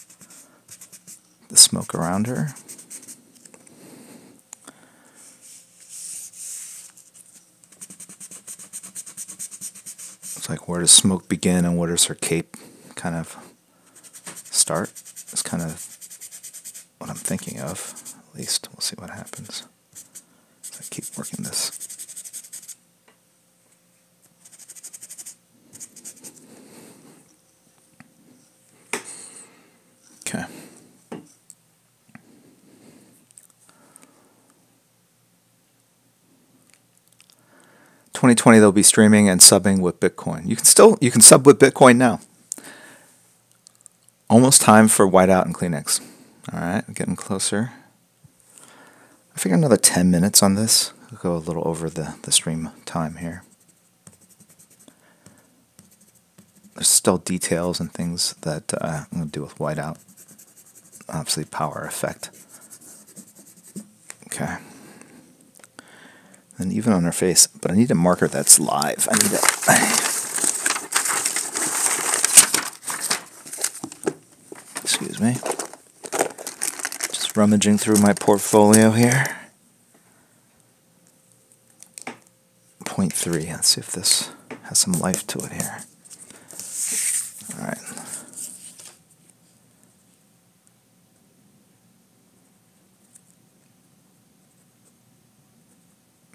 smoke around her. It's like, where does smoke begin and where does her cape kind of start? It's kind of what I'm thinking of. At least we'll see what happens. So I keep working this. Okay. $2020 they'll be streaming and subbing with Bitcoin. You can sub with Bitcoin now. Almost time for Whiteout and Kleenex. All right, getting closer. I figure another 10 minutes on this. We'll go a little over the stream time here. There's still details and things that I'm going to do with Whiteout. Obviously, power effect. Okay. And even on her face, but I need a marker that's live. I need it. Excuse me. Just rummaging through my portfolio here. 0.3. Let's see if this has some life to it here. All right.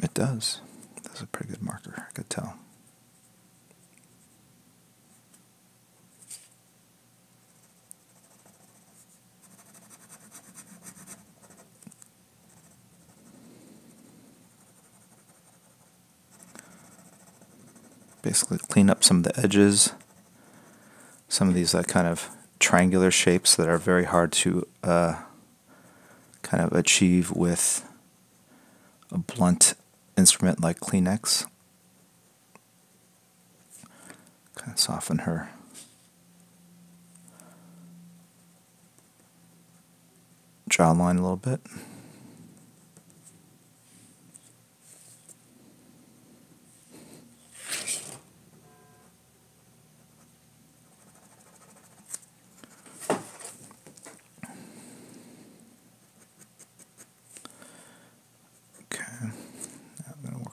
It does. That's a pretty good marker. I could tell. Basically clean up some of the edges. Some of these kind of triangular shapes that are very hard to kind of achieve with a blunt instrument like Kleenex. Kind of soften her jawline a little bit.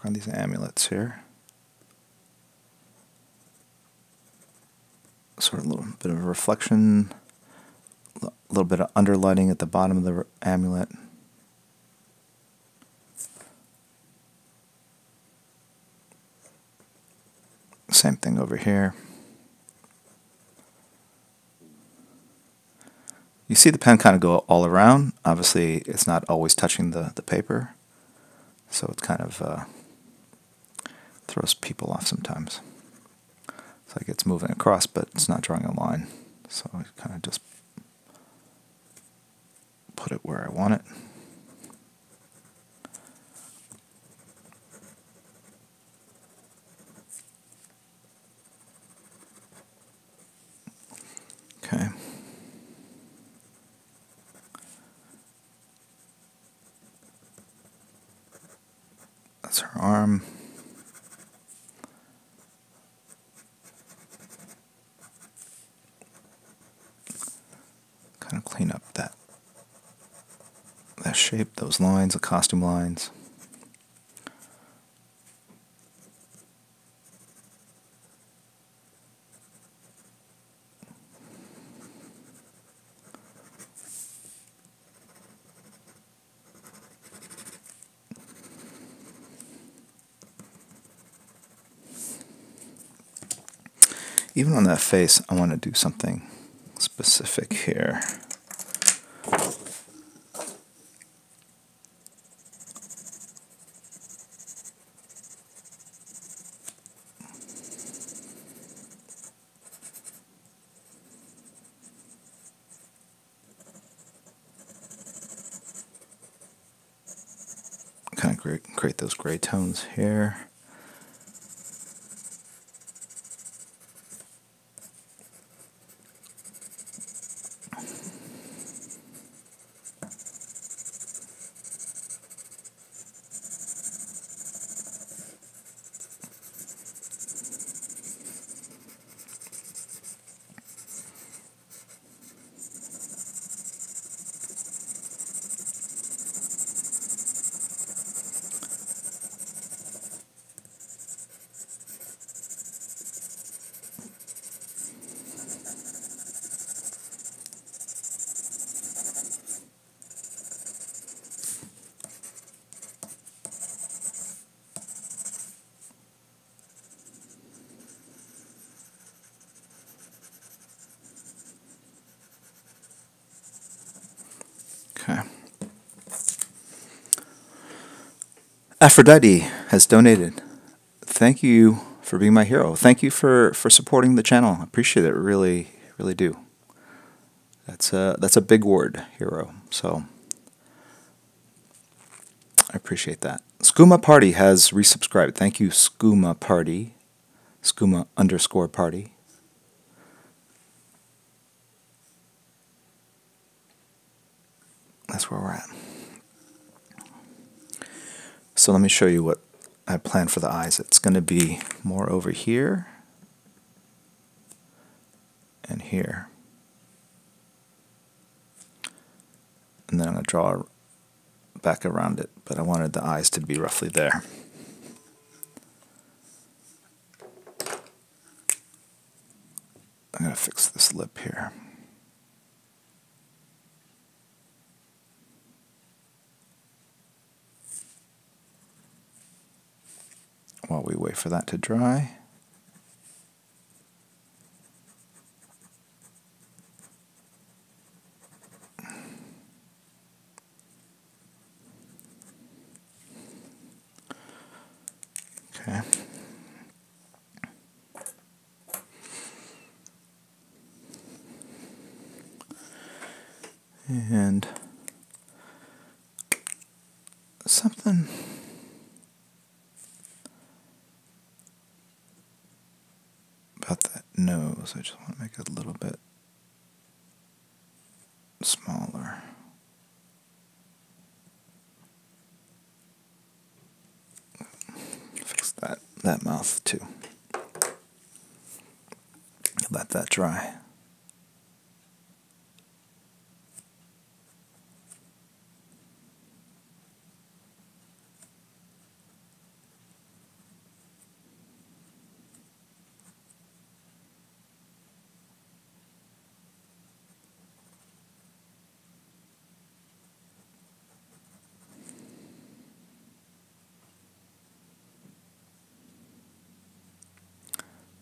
On these amulets here. Sort of a little bit of a reflection, a little bit of underlighting at the bottom of the amulet. Same thing over here. You see the pen kind of go all around. Obviously, it's not always touching the paper, so it kind of throws people off sometimes. It's like it's moving across, but it's not drawing a line. So I kind of just put it where I want it. Okay. That's her arm. Kind of clean up that shape, those lines, the costume lines. Even on that face, I want to do something specific here. Kind of create those gray tones here. Aphrodite has donated. Thank you for being my hero. Thank you for supporting the channel. I appreciate it. Really, really do. That's a big word, hero. So I appreciate that. Skooma Party has resubscribed. Thank you, Skooma Party. Skooma_party. That's where we're at. So let me show you what I plan for the eyes. It's going to be more over here and here. And then I'm going to draw back around it, but I wanted the eyes to be roughly there. I'm going to fix this lip here. While we wait for that to dry. Okay. And something about that nose, I just want to make it a little bit smaller. Fix that mouth too. Let that dry.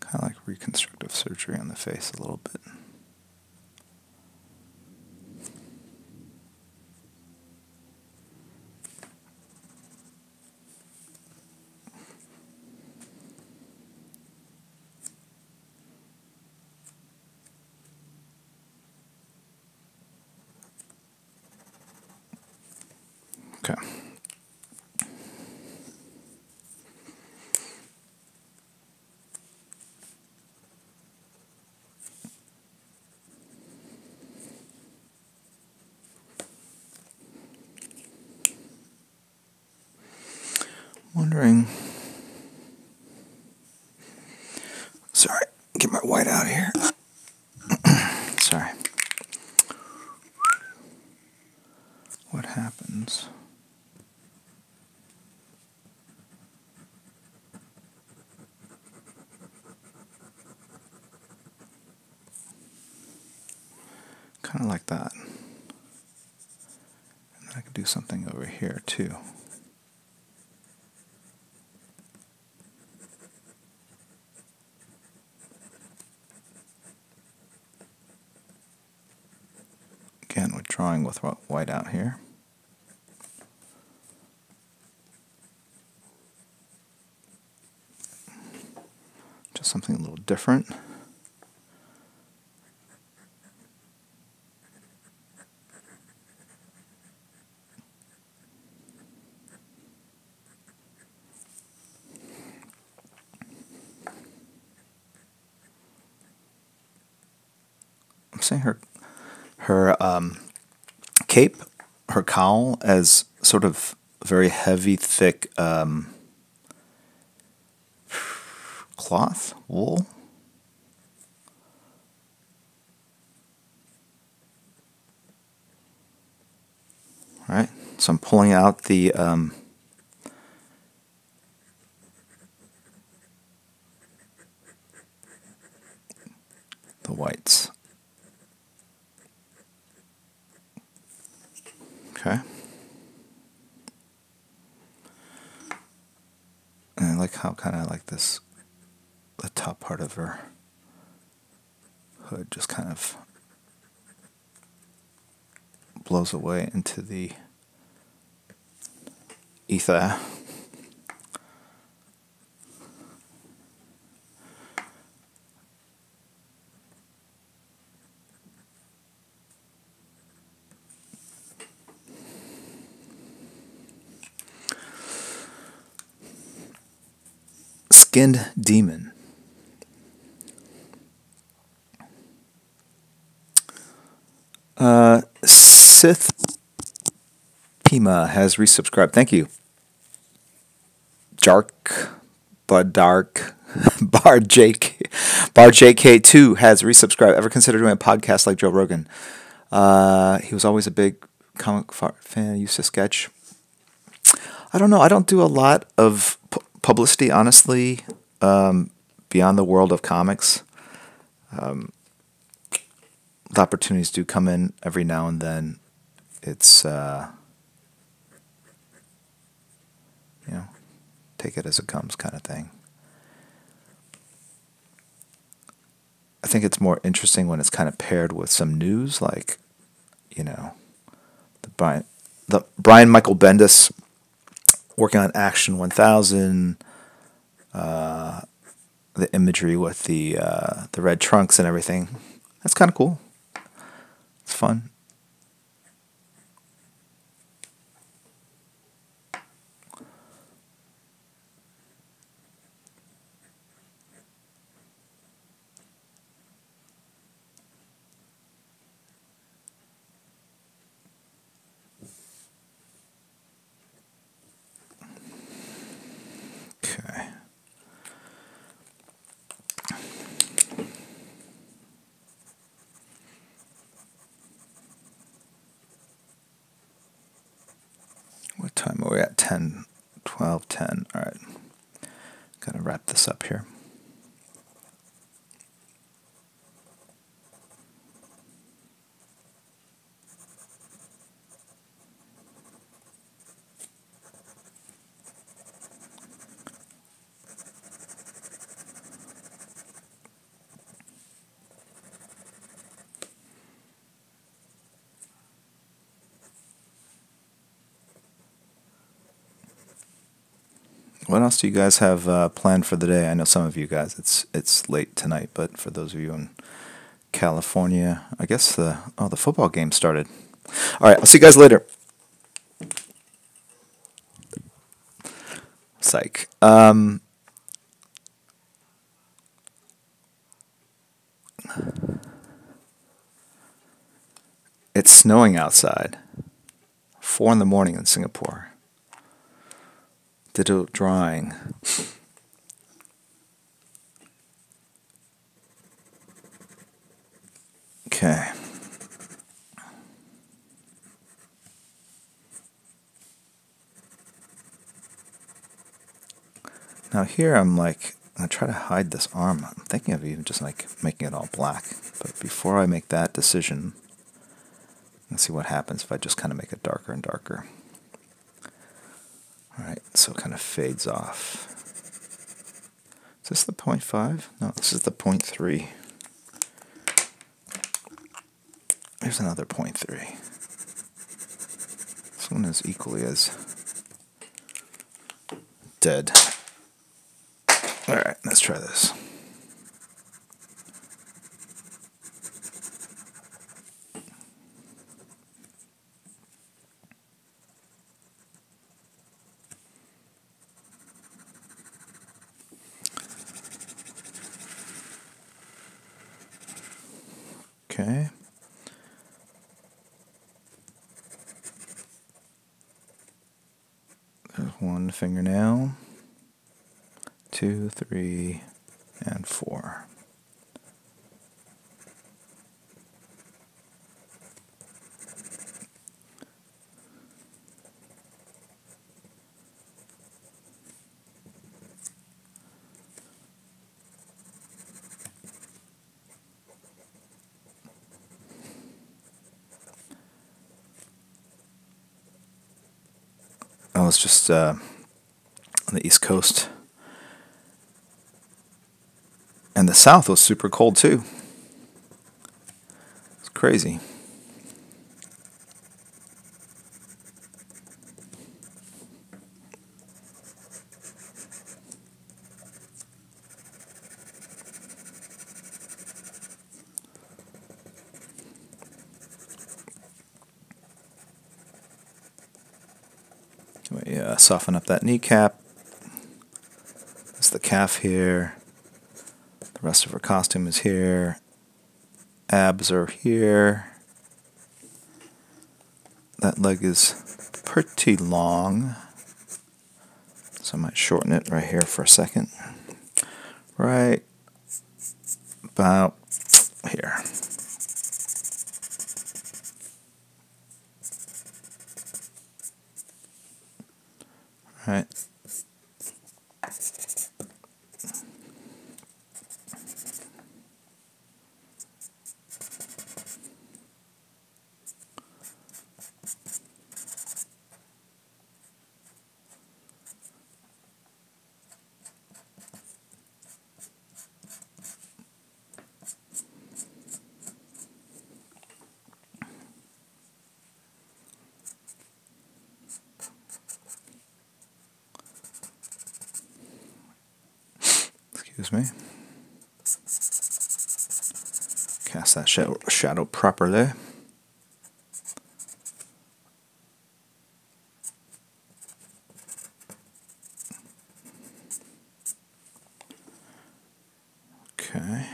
Kind of like reconstructive surgery on the face a little bit. Okay. Wondering. Sorry, get my white out here. Sorry. What happens? Kind of like that. And then I could do something over here too. Again, we're drawing with white out here. Just something a little different. I'm saying her cape, her cowl, as sort of very heavy, thick cloth, wool. All right, so I'm pulling out the whites. Okay. And I like how kind of like this, the top part of her hood just kind of blows away into the ether. Skinned Demon. Sith Pima has resubscribed. Thank you. Jark, Bud Dark, Bar JK2 has resubscribed. Ever considered doing a podcast like Joe Rogan? He was always a big comic fan. Used to sketch. I don't know. I don't do a lot of publicity, honestly, beyond the world of comics. The opportunities do come in every now and then. It's, take it as it comes kind of thing. I think it's more interesting when it's kind of paired with some news, like, the Brian Michael Bendis working on Action 1000, the imagery with the red trunks and everything. That's kind of cool. It's fun. Okay. What time are we at? 10, 12, 10. All right. Gotta wrap this up here. What else do you guys have planned for the day? I know some of you guys, it's late tonight, but for those of you in California, I guess the football game started. All right, I'll see you guys later. Psych. It's snowing outside. 4 in the morning in Singapore. Did a drawing. Okay. Now here I'm like, I'm going to try to hide this arm. I'm thinking of even just like making it all black. But before I make that decision, let's see what happens if I just kind of make it darker and darker. Alright, so it kind of fades off. Is this the 0.5? No, this is the 0.3. There's another 0.3. This one is equally as dead. Alright, let's try this. Okay. There's one fingernail, 2, 3, and 4. I was just on the East Coast, and the South was super cold too. It's crazy. Soften up that kneecap. That's the calf here. The rest of her costume is here. Abs are here. That leg is pretty long, so I might shorten it right here for a second. Right about here. Right. Excuse me. Cast that shadow properly. Okay.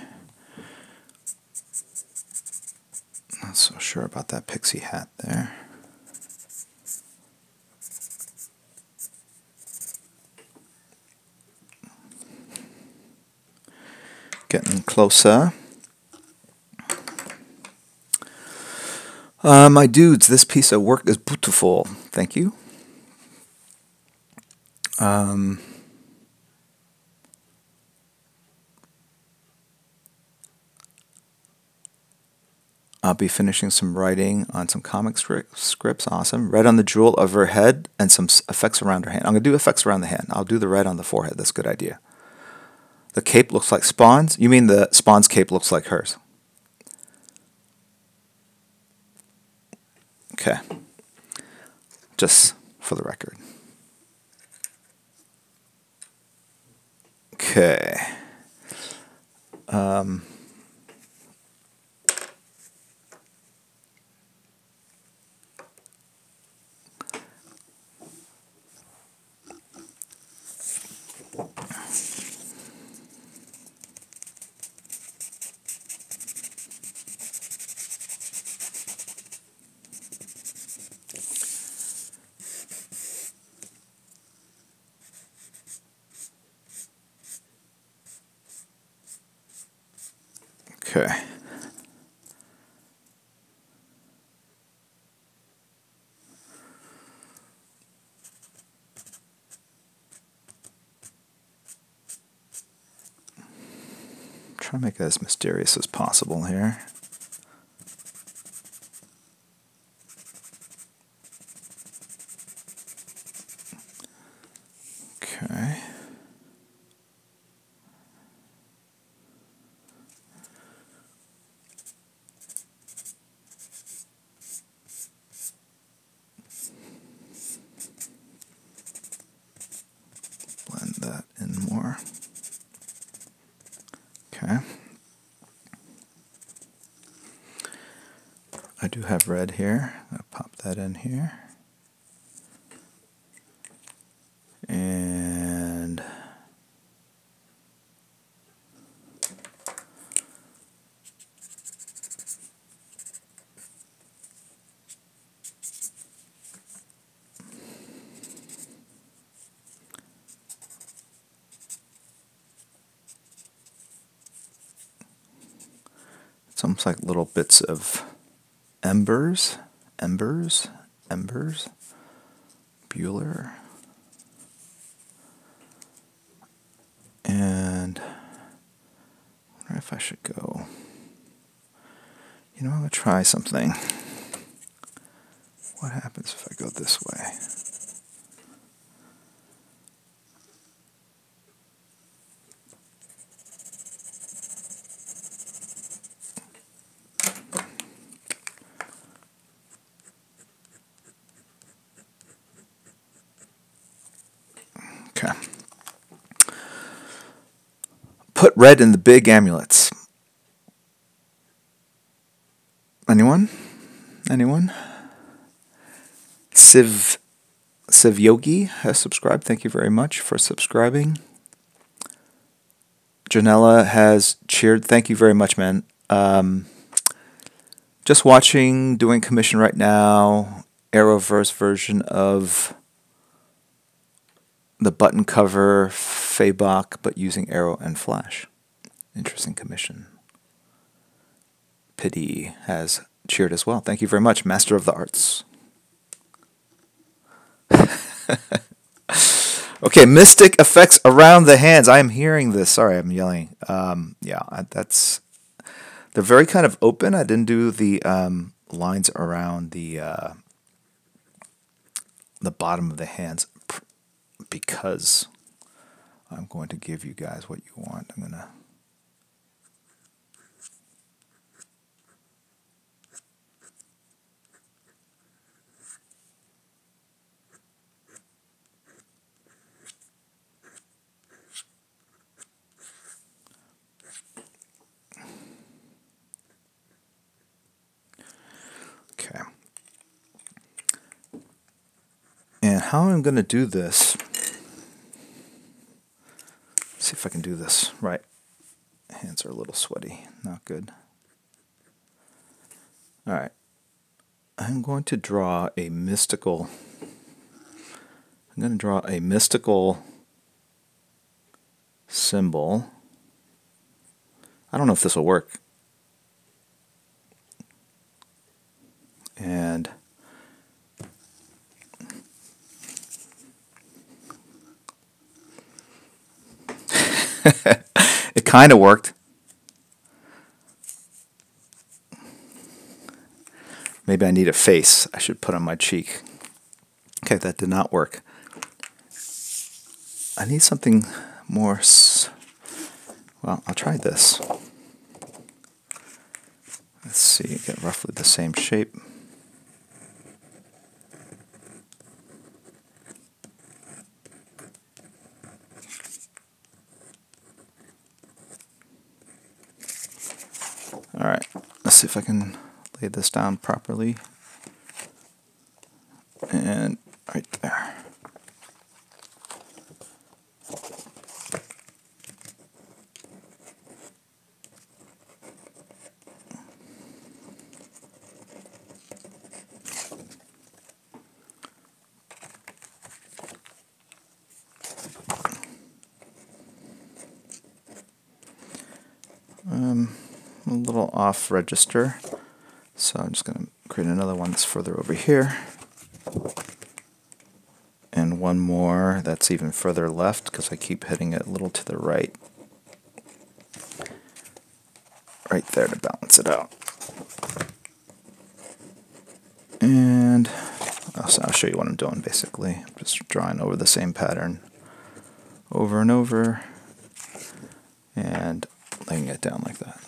Not so sure about that pixie hat there. Getting closer. My dudes, this piece of work is beautiful. Thank you. I'll be finishing some writing on some comic scripts. Awesome. Red on the jewel of her head and some effects around her hand. I'm going to do effects around the hand. I'll do the red on the forehead. That's a good idea. The cape looks like Spawn's. You mean the Spawn's cape looks like hers? Okay. Just for the record. Okay. Okay. Try to make it as mysterious as possible here. Okay. Blend that in more. Okay. I do have red here. I'll pop that in here. And it's almost like little bits of embers, Bueller. And I wonder if I should go. You know, I'm going to try something. What happens if I go this way? Okay. Put red in the big amulets. Anyone? Anyone? Siv Yogi has subscribed. Thank you very much for subscribing. Janella has cheered. Thank you very much, man. Just watching, doing commission right now. Arrowverse version of the button cover Fabok, but using Arrow and Flash. Interesting commission. Pity has cheered as well. Thank you very much, Master of the Arts. Okay, mystic effects around the hands. I am hearing this. Sorry, I'm yelling. That's... They're very kind of open. I didn't do the lines around the bottom of the hands because I'm going to give you guys what you want. I'm going to... Okay. And how I'm going to do this, see if I can do this right. Hands are a little sweaty, not good. All right. I'm going to draw a mystical, symbol. I don't know if this will work. And it kind of worked. Maybe I need a face I should put on my cheek. Okay, that did not work. I need something more... Well, I'll try this. Let's see, get roughly the same shape. All right, let's see if I can lay this down properly. And right there. A little off register, so I'm just going to create another one that's further over here, and one more that's even further left because I keep hitting it a little to the right there to balance it out. And I'll show you what I'm doing. Basically, just drawing over the same pattern over and over and laying it down like that.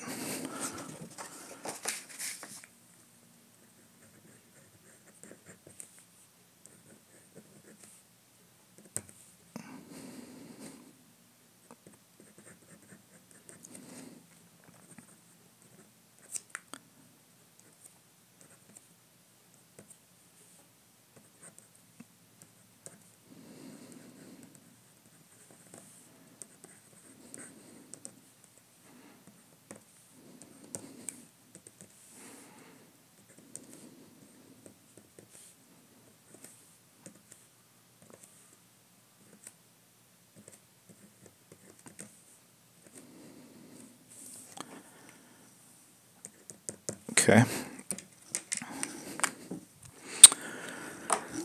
Okay.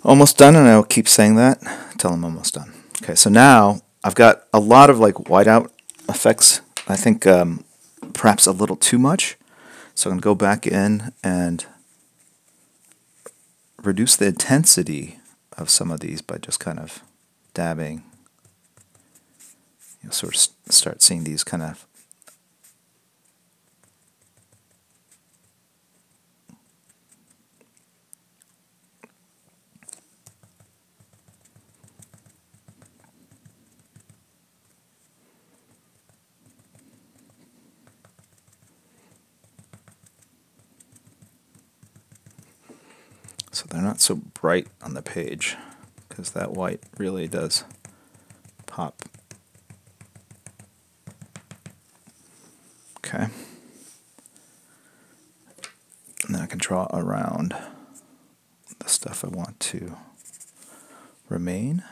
Almost done, and I'll keep saying that until I'm almost done. Okay, so now I've got a lot of like whiteout effects. I think perhaps a little too much. So I'm going to go back in and reduce the intensity of some of these by just kind of dabbing. You'll sort of start seeing these kind of so they're not so bright on the page because that white really does pop. Okay. And then I can draw around the stuff I want to remain.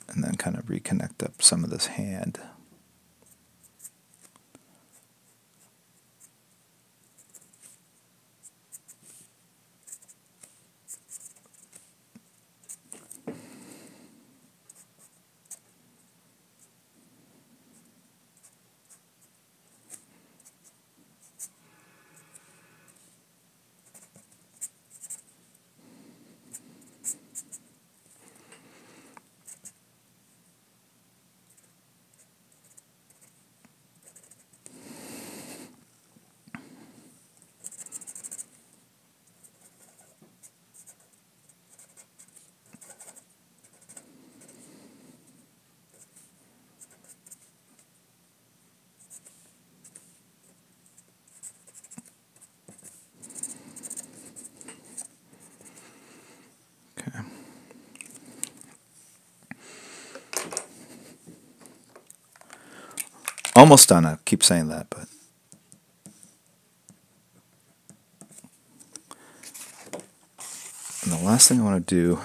And then kind of reconnect up some of this hand. Okay. Almost done. I keep saying that, but and the last thing I want to do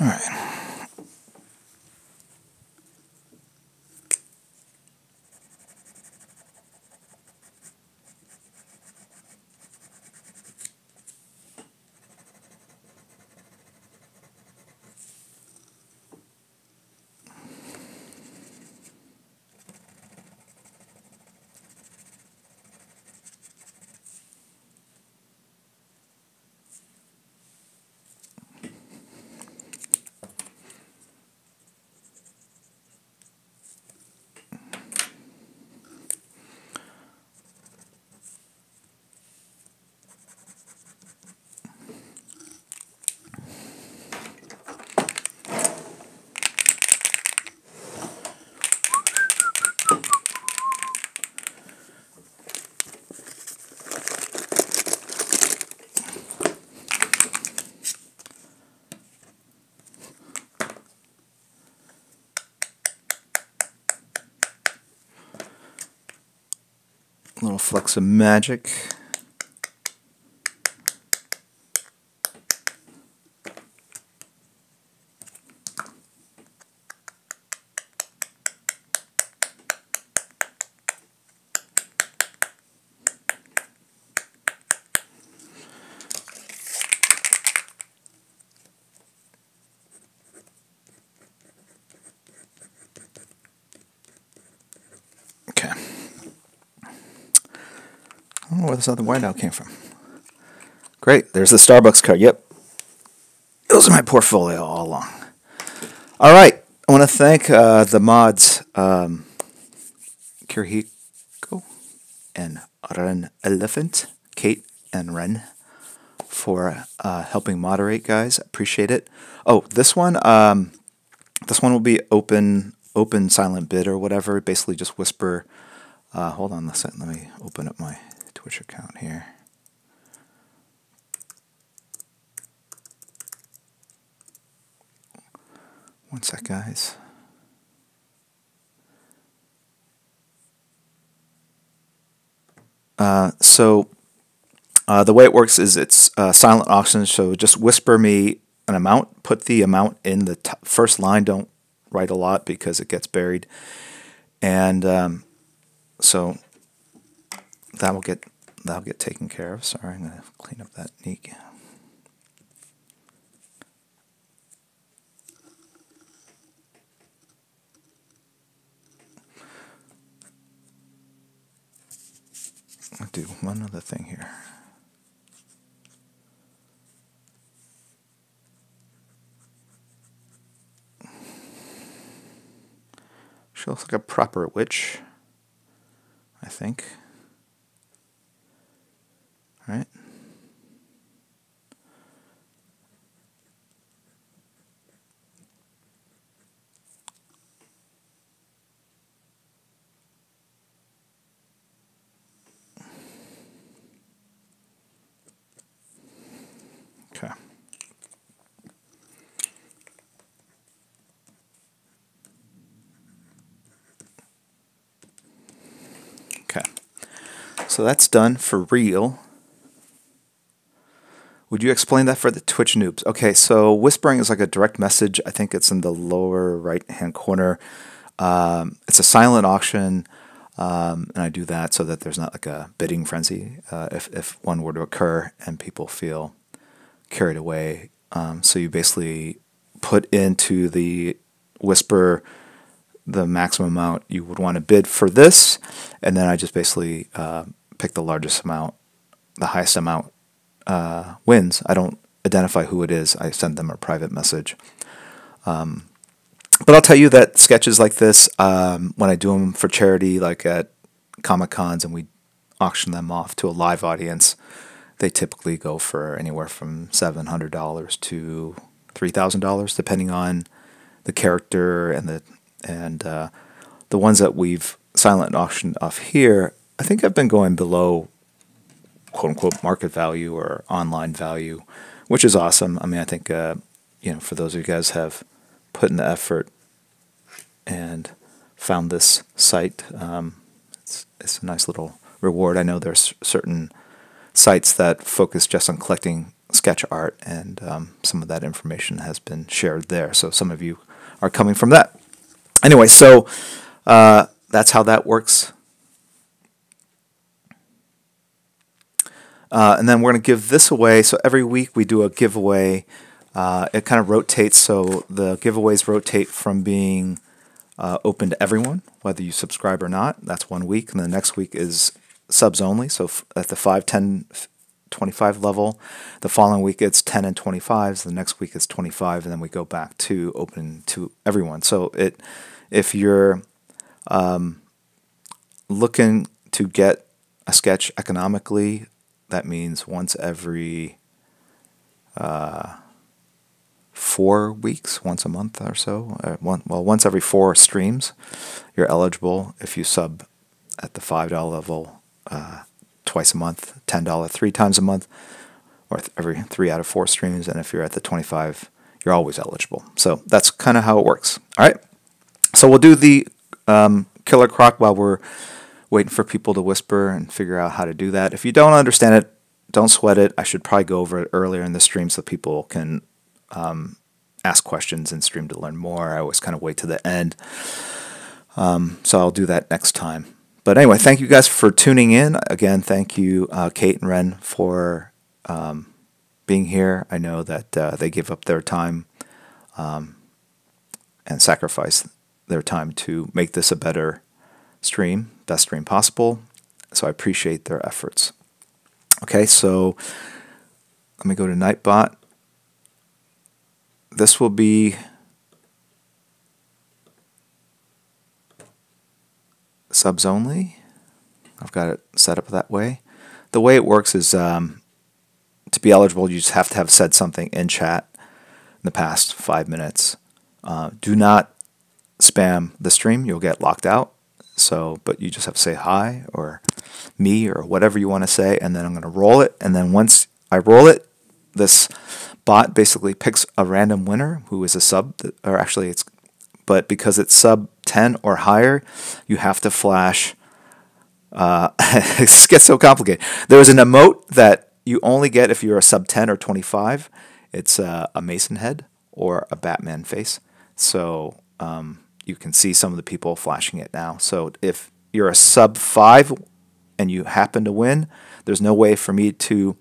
all right. A little flecks of magic. Okay. I don't know where this other whiteout came from. Great. There's the Starbucks card. Yep. Those are my portfolio all along. All right. I want to thank the mods, Kirihiko and Ren Elephant, Kate and Ren, for helping moderate, guys. Appreciate it. Oh, this one will be open silent bid or whatever. Basically, just whisper. Hold on a second. Let me open up my Twitch account here. One sec, guys. The way it works is it's silent auction, so just whisper me an amount, put the amount in the first line, don't write a lot because it gets buried, and so that'll get taken care of. Sorry, I'm going to clean up that neek. I'll do one other thing here. She looks like a proper witch, I think. All right. Okay. Okay. So that's done for real. Would you explain that for the Twitch noobs? Okay, so whispering is like a direct message. I think it's in the lower right-hand corner. It's a silent auction, and I do that so that there's not like a bidding frenzy if one were to occur and people feel carried away. So you basically put into the whisper the maximum amount you would want to bid for this, and then I just basically pick the largest amount, the highest amount wins. I don't identify who it is. I send them a private message. But I'll tell you that sketches like this, when I do them for charity, like at Comic Cons, and we auction them off to a live audience, they typically go for anywhere from $700 to $3,000, depending on the character and the ones that we've silent auctioned off here. I think I've been going below quote unquote market value or online value, which is awesome. I mean, I think for those of you guys have put in the effort and found this site, it's a nice little reward. I know there's certain sites that focus just on collecting sketch art, and some of that information has been shared there. So some of you are coming from that. Anyway, so that's how that works. And then we're going to give this away. So every week we do a giveaway. It kind of rotates. So the giveaways rotate from being open to everyone, whether you subscribe or not. That's 1 week. And the next week is subs only. So at the 5, 10, 25 level. The following week it's 10 and 25. So the next week it's 25. And then we go back to open to everyone. So if you're looking to get a sketch economically, that means once every 4 weeks, once a month or so. Once every 4 streams, you're eligible if you sub at the $5 level twice a month, $10 3 times a month, or every 3 out of 4 streams. And if you're at the 25, you're always eligible. So that's kind of how it works. All right. So we'll do the Killer Croc while we're waiting for people to whisper and figure out how to do that. If you don't understand it, don't sweat it. I should probably go over it earlier in the stream so people can ask questions in stream to learn more. I always kind of wait to the end. So I'll do that next time. But anyway, thank you guys for tuning in. Again, thank you, Kate and Ren, for being here. I know that they give up their time and sacrifice their time to make this a better stream, best stream possible. So I appreciate their efforts. Okay, so let me go to Nightbot. This will be subs only. I've got it set up that way. The way it works is to be eligible, you just have to have said something in chat in the past 5 minutes. Do not spam the stream. You'll get locked out. But you just have to say hi or me or whatever you want to say, and then I'm going to roll it. And then once I roll it, this bot basically picks a random winner who is a sub, or actually it's, but because it's sub 10 or higher, you have to flash. It gets so complicated. There is an emote that you only get if you're a sub 10 or 25. It's a Mason head or a Batman face. So you can see some of the people flashing it now. So if you're a sub 5 and you happen to win, there's no way for me to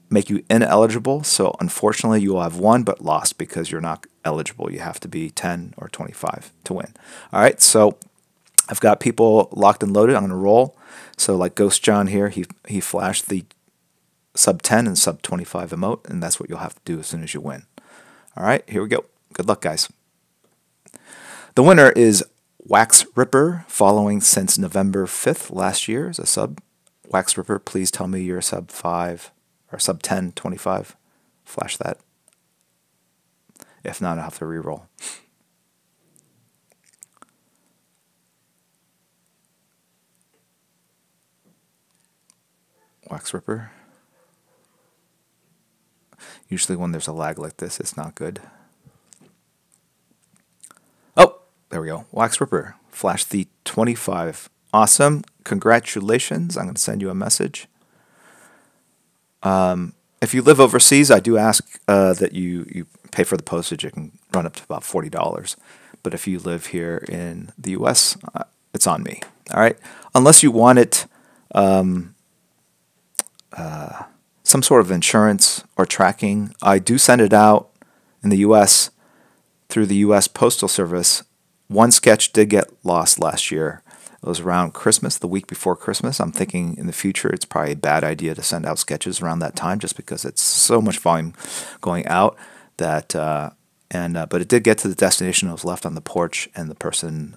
make you ineligible. So unfortunately, you will have won but lost because you're not eligible. You have to be 10 or 25 to win. All right, so I've got people locked and loaded. I'm going to roll. So like Ghost John here, he flashed the sub 10 and sub 25 emote, and that's what you'll have to do as soon as you win. All right, here we go. Good luck, guys. The winner is Wax Ripper, following since November 5th last year as a sub. Wax Ripper, please tell me you're a sub 5 or sub 10, 25. Flash that. If not, I'll have to re-roll. Wax Ripper. Usually when there's a lag like this, it's not good. Oh, there we go. Wax Ripper. Flash the 25. Awesome. Congratulations. I'm going to send you a message. If you live overseas, I do ask that you pay for the postage. It can run up to about $40. But if you live here in the U.S., it's on me. All right? Unless you want it some sort of insurance or tracking, I do send it out in the U.S. through the U.S. Postal Service. One sketch did get lost last year. It was around Christmas, the week before Christmas. I'm thinking in the future it's probably a bad idea to send out sketches around that time just because it's so much volume going out that but it did get to the destination. It was left on the porch and the person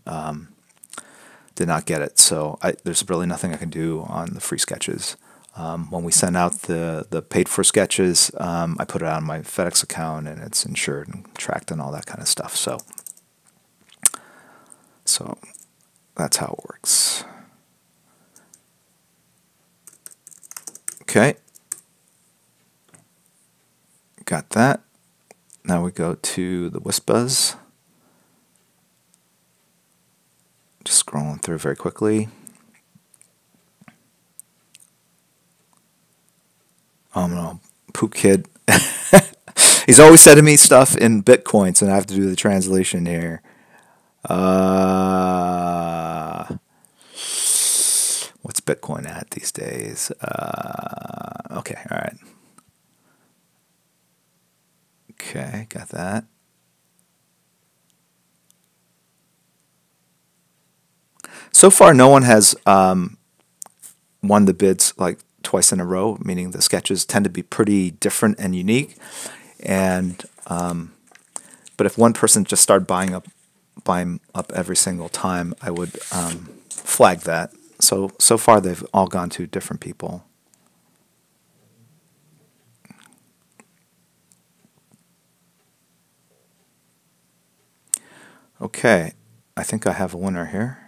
did not get it. So there's really nothing I can do on the free sketches. When we send out the paid for sketches, I put it on my FedEx account and it's insured and tracked and all that kind of stuff. So that's how it works. Okay. Got that. Now we go to the Wispas. Just scrolling through very quickly. Oh no, Poop Kid. He's always sending me stuff in Bitcoins, and I have to do the translation here. What's Bitcoin at these days? Okay, all right. Okay, got that. So far, no one has won the bids like twice in a row, meaning the sketches tend to be pretty different and unique. And but if one person just started buying up every single time, I would flag that. So far they've all gone to different people. Okay, I think I have a winner here.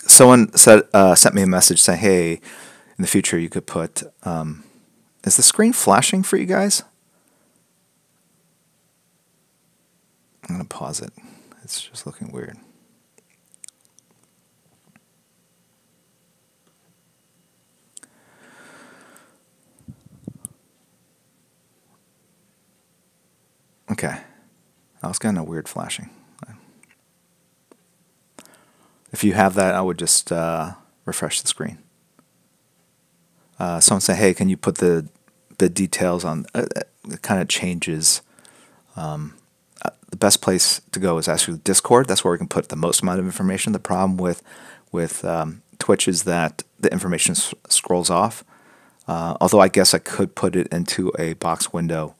Someone sent me a message saying, hey, in the future you could put, is the screen flashing for you guys? I'm going to pause it. It's just looking weird. Okay. I was getting a weird flashing. If you have that, I would just refresh the screen. Someone say, hey, can you put the details on? It kind of changes. The best place to go is actually Discord. That's where we can put the most amount of information. The problem with Twitch is that the information scrolls off. Although I guess I could put it into a box window.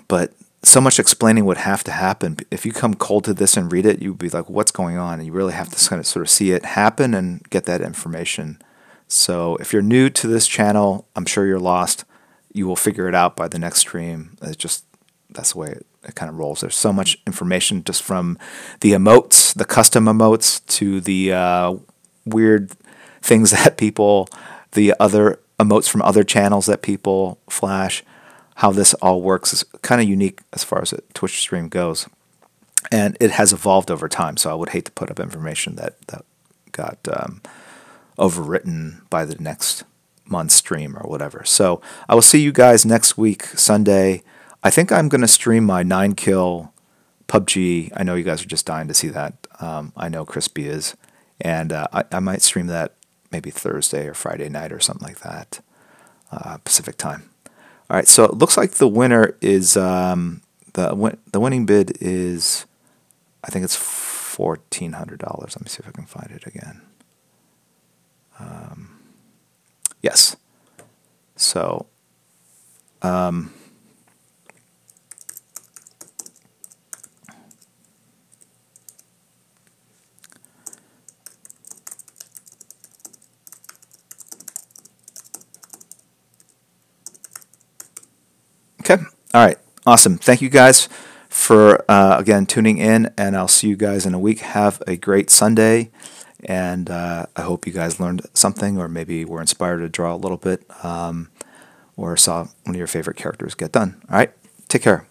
But so much explaining would have to happen. If you come cold to this and read it, you'd be like, what's going on? And you really have to kind of sort of see it happen and get that information. So if you're new to this channel, I'm sure you're lost. You will figure it out by the next stream. That's the way it kind of rolls. There's so much information just from the emotes, the custom emotes, to the weird things that people, the other emotes from other channels that people flash. How this all works is kind of unique as far as a Twitch stream goes. And it has evolved over time, so I would hate to put up information that got overwritten by the next month's stream or whatever. So I will see you guys next week, Sunday. I think I'm going to stream my 9-kill PUBG. I know you guys are just dying to see that. I know Crispy is. And I might stream that maybe Thursday or Friday night or something like that, Pacific time. All right, so it looks like the winner is, the winning bid is, I think it's $1,400. Let me see if I can find it again. Yes. So, okay. All right. Awesome. Thank you guys for, again, tuning in, and I'll see you guys in a week. Have a great Sunday, and I hope you guys learned something, or maybe were inspired to draw a little bit, or saw one of your favorite characters get done. All right. Take care.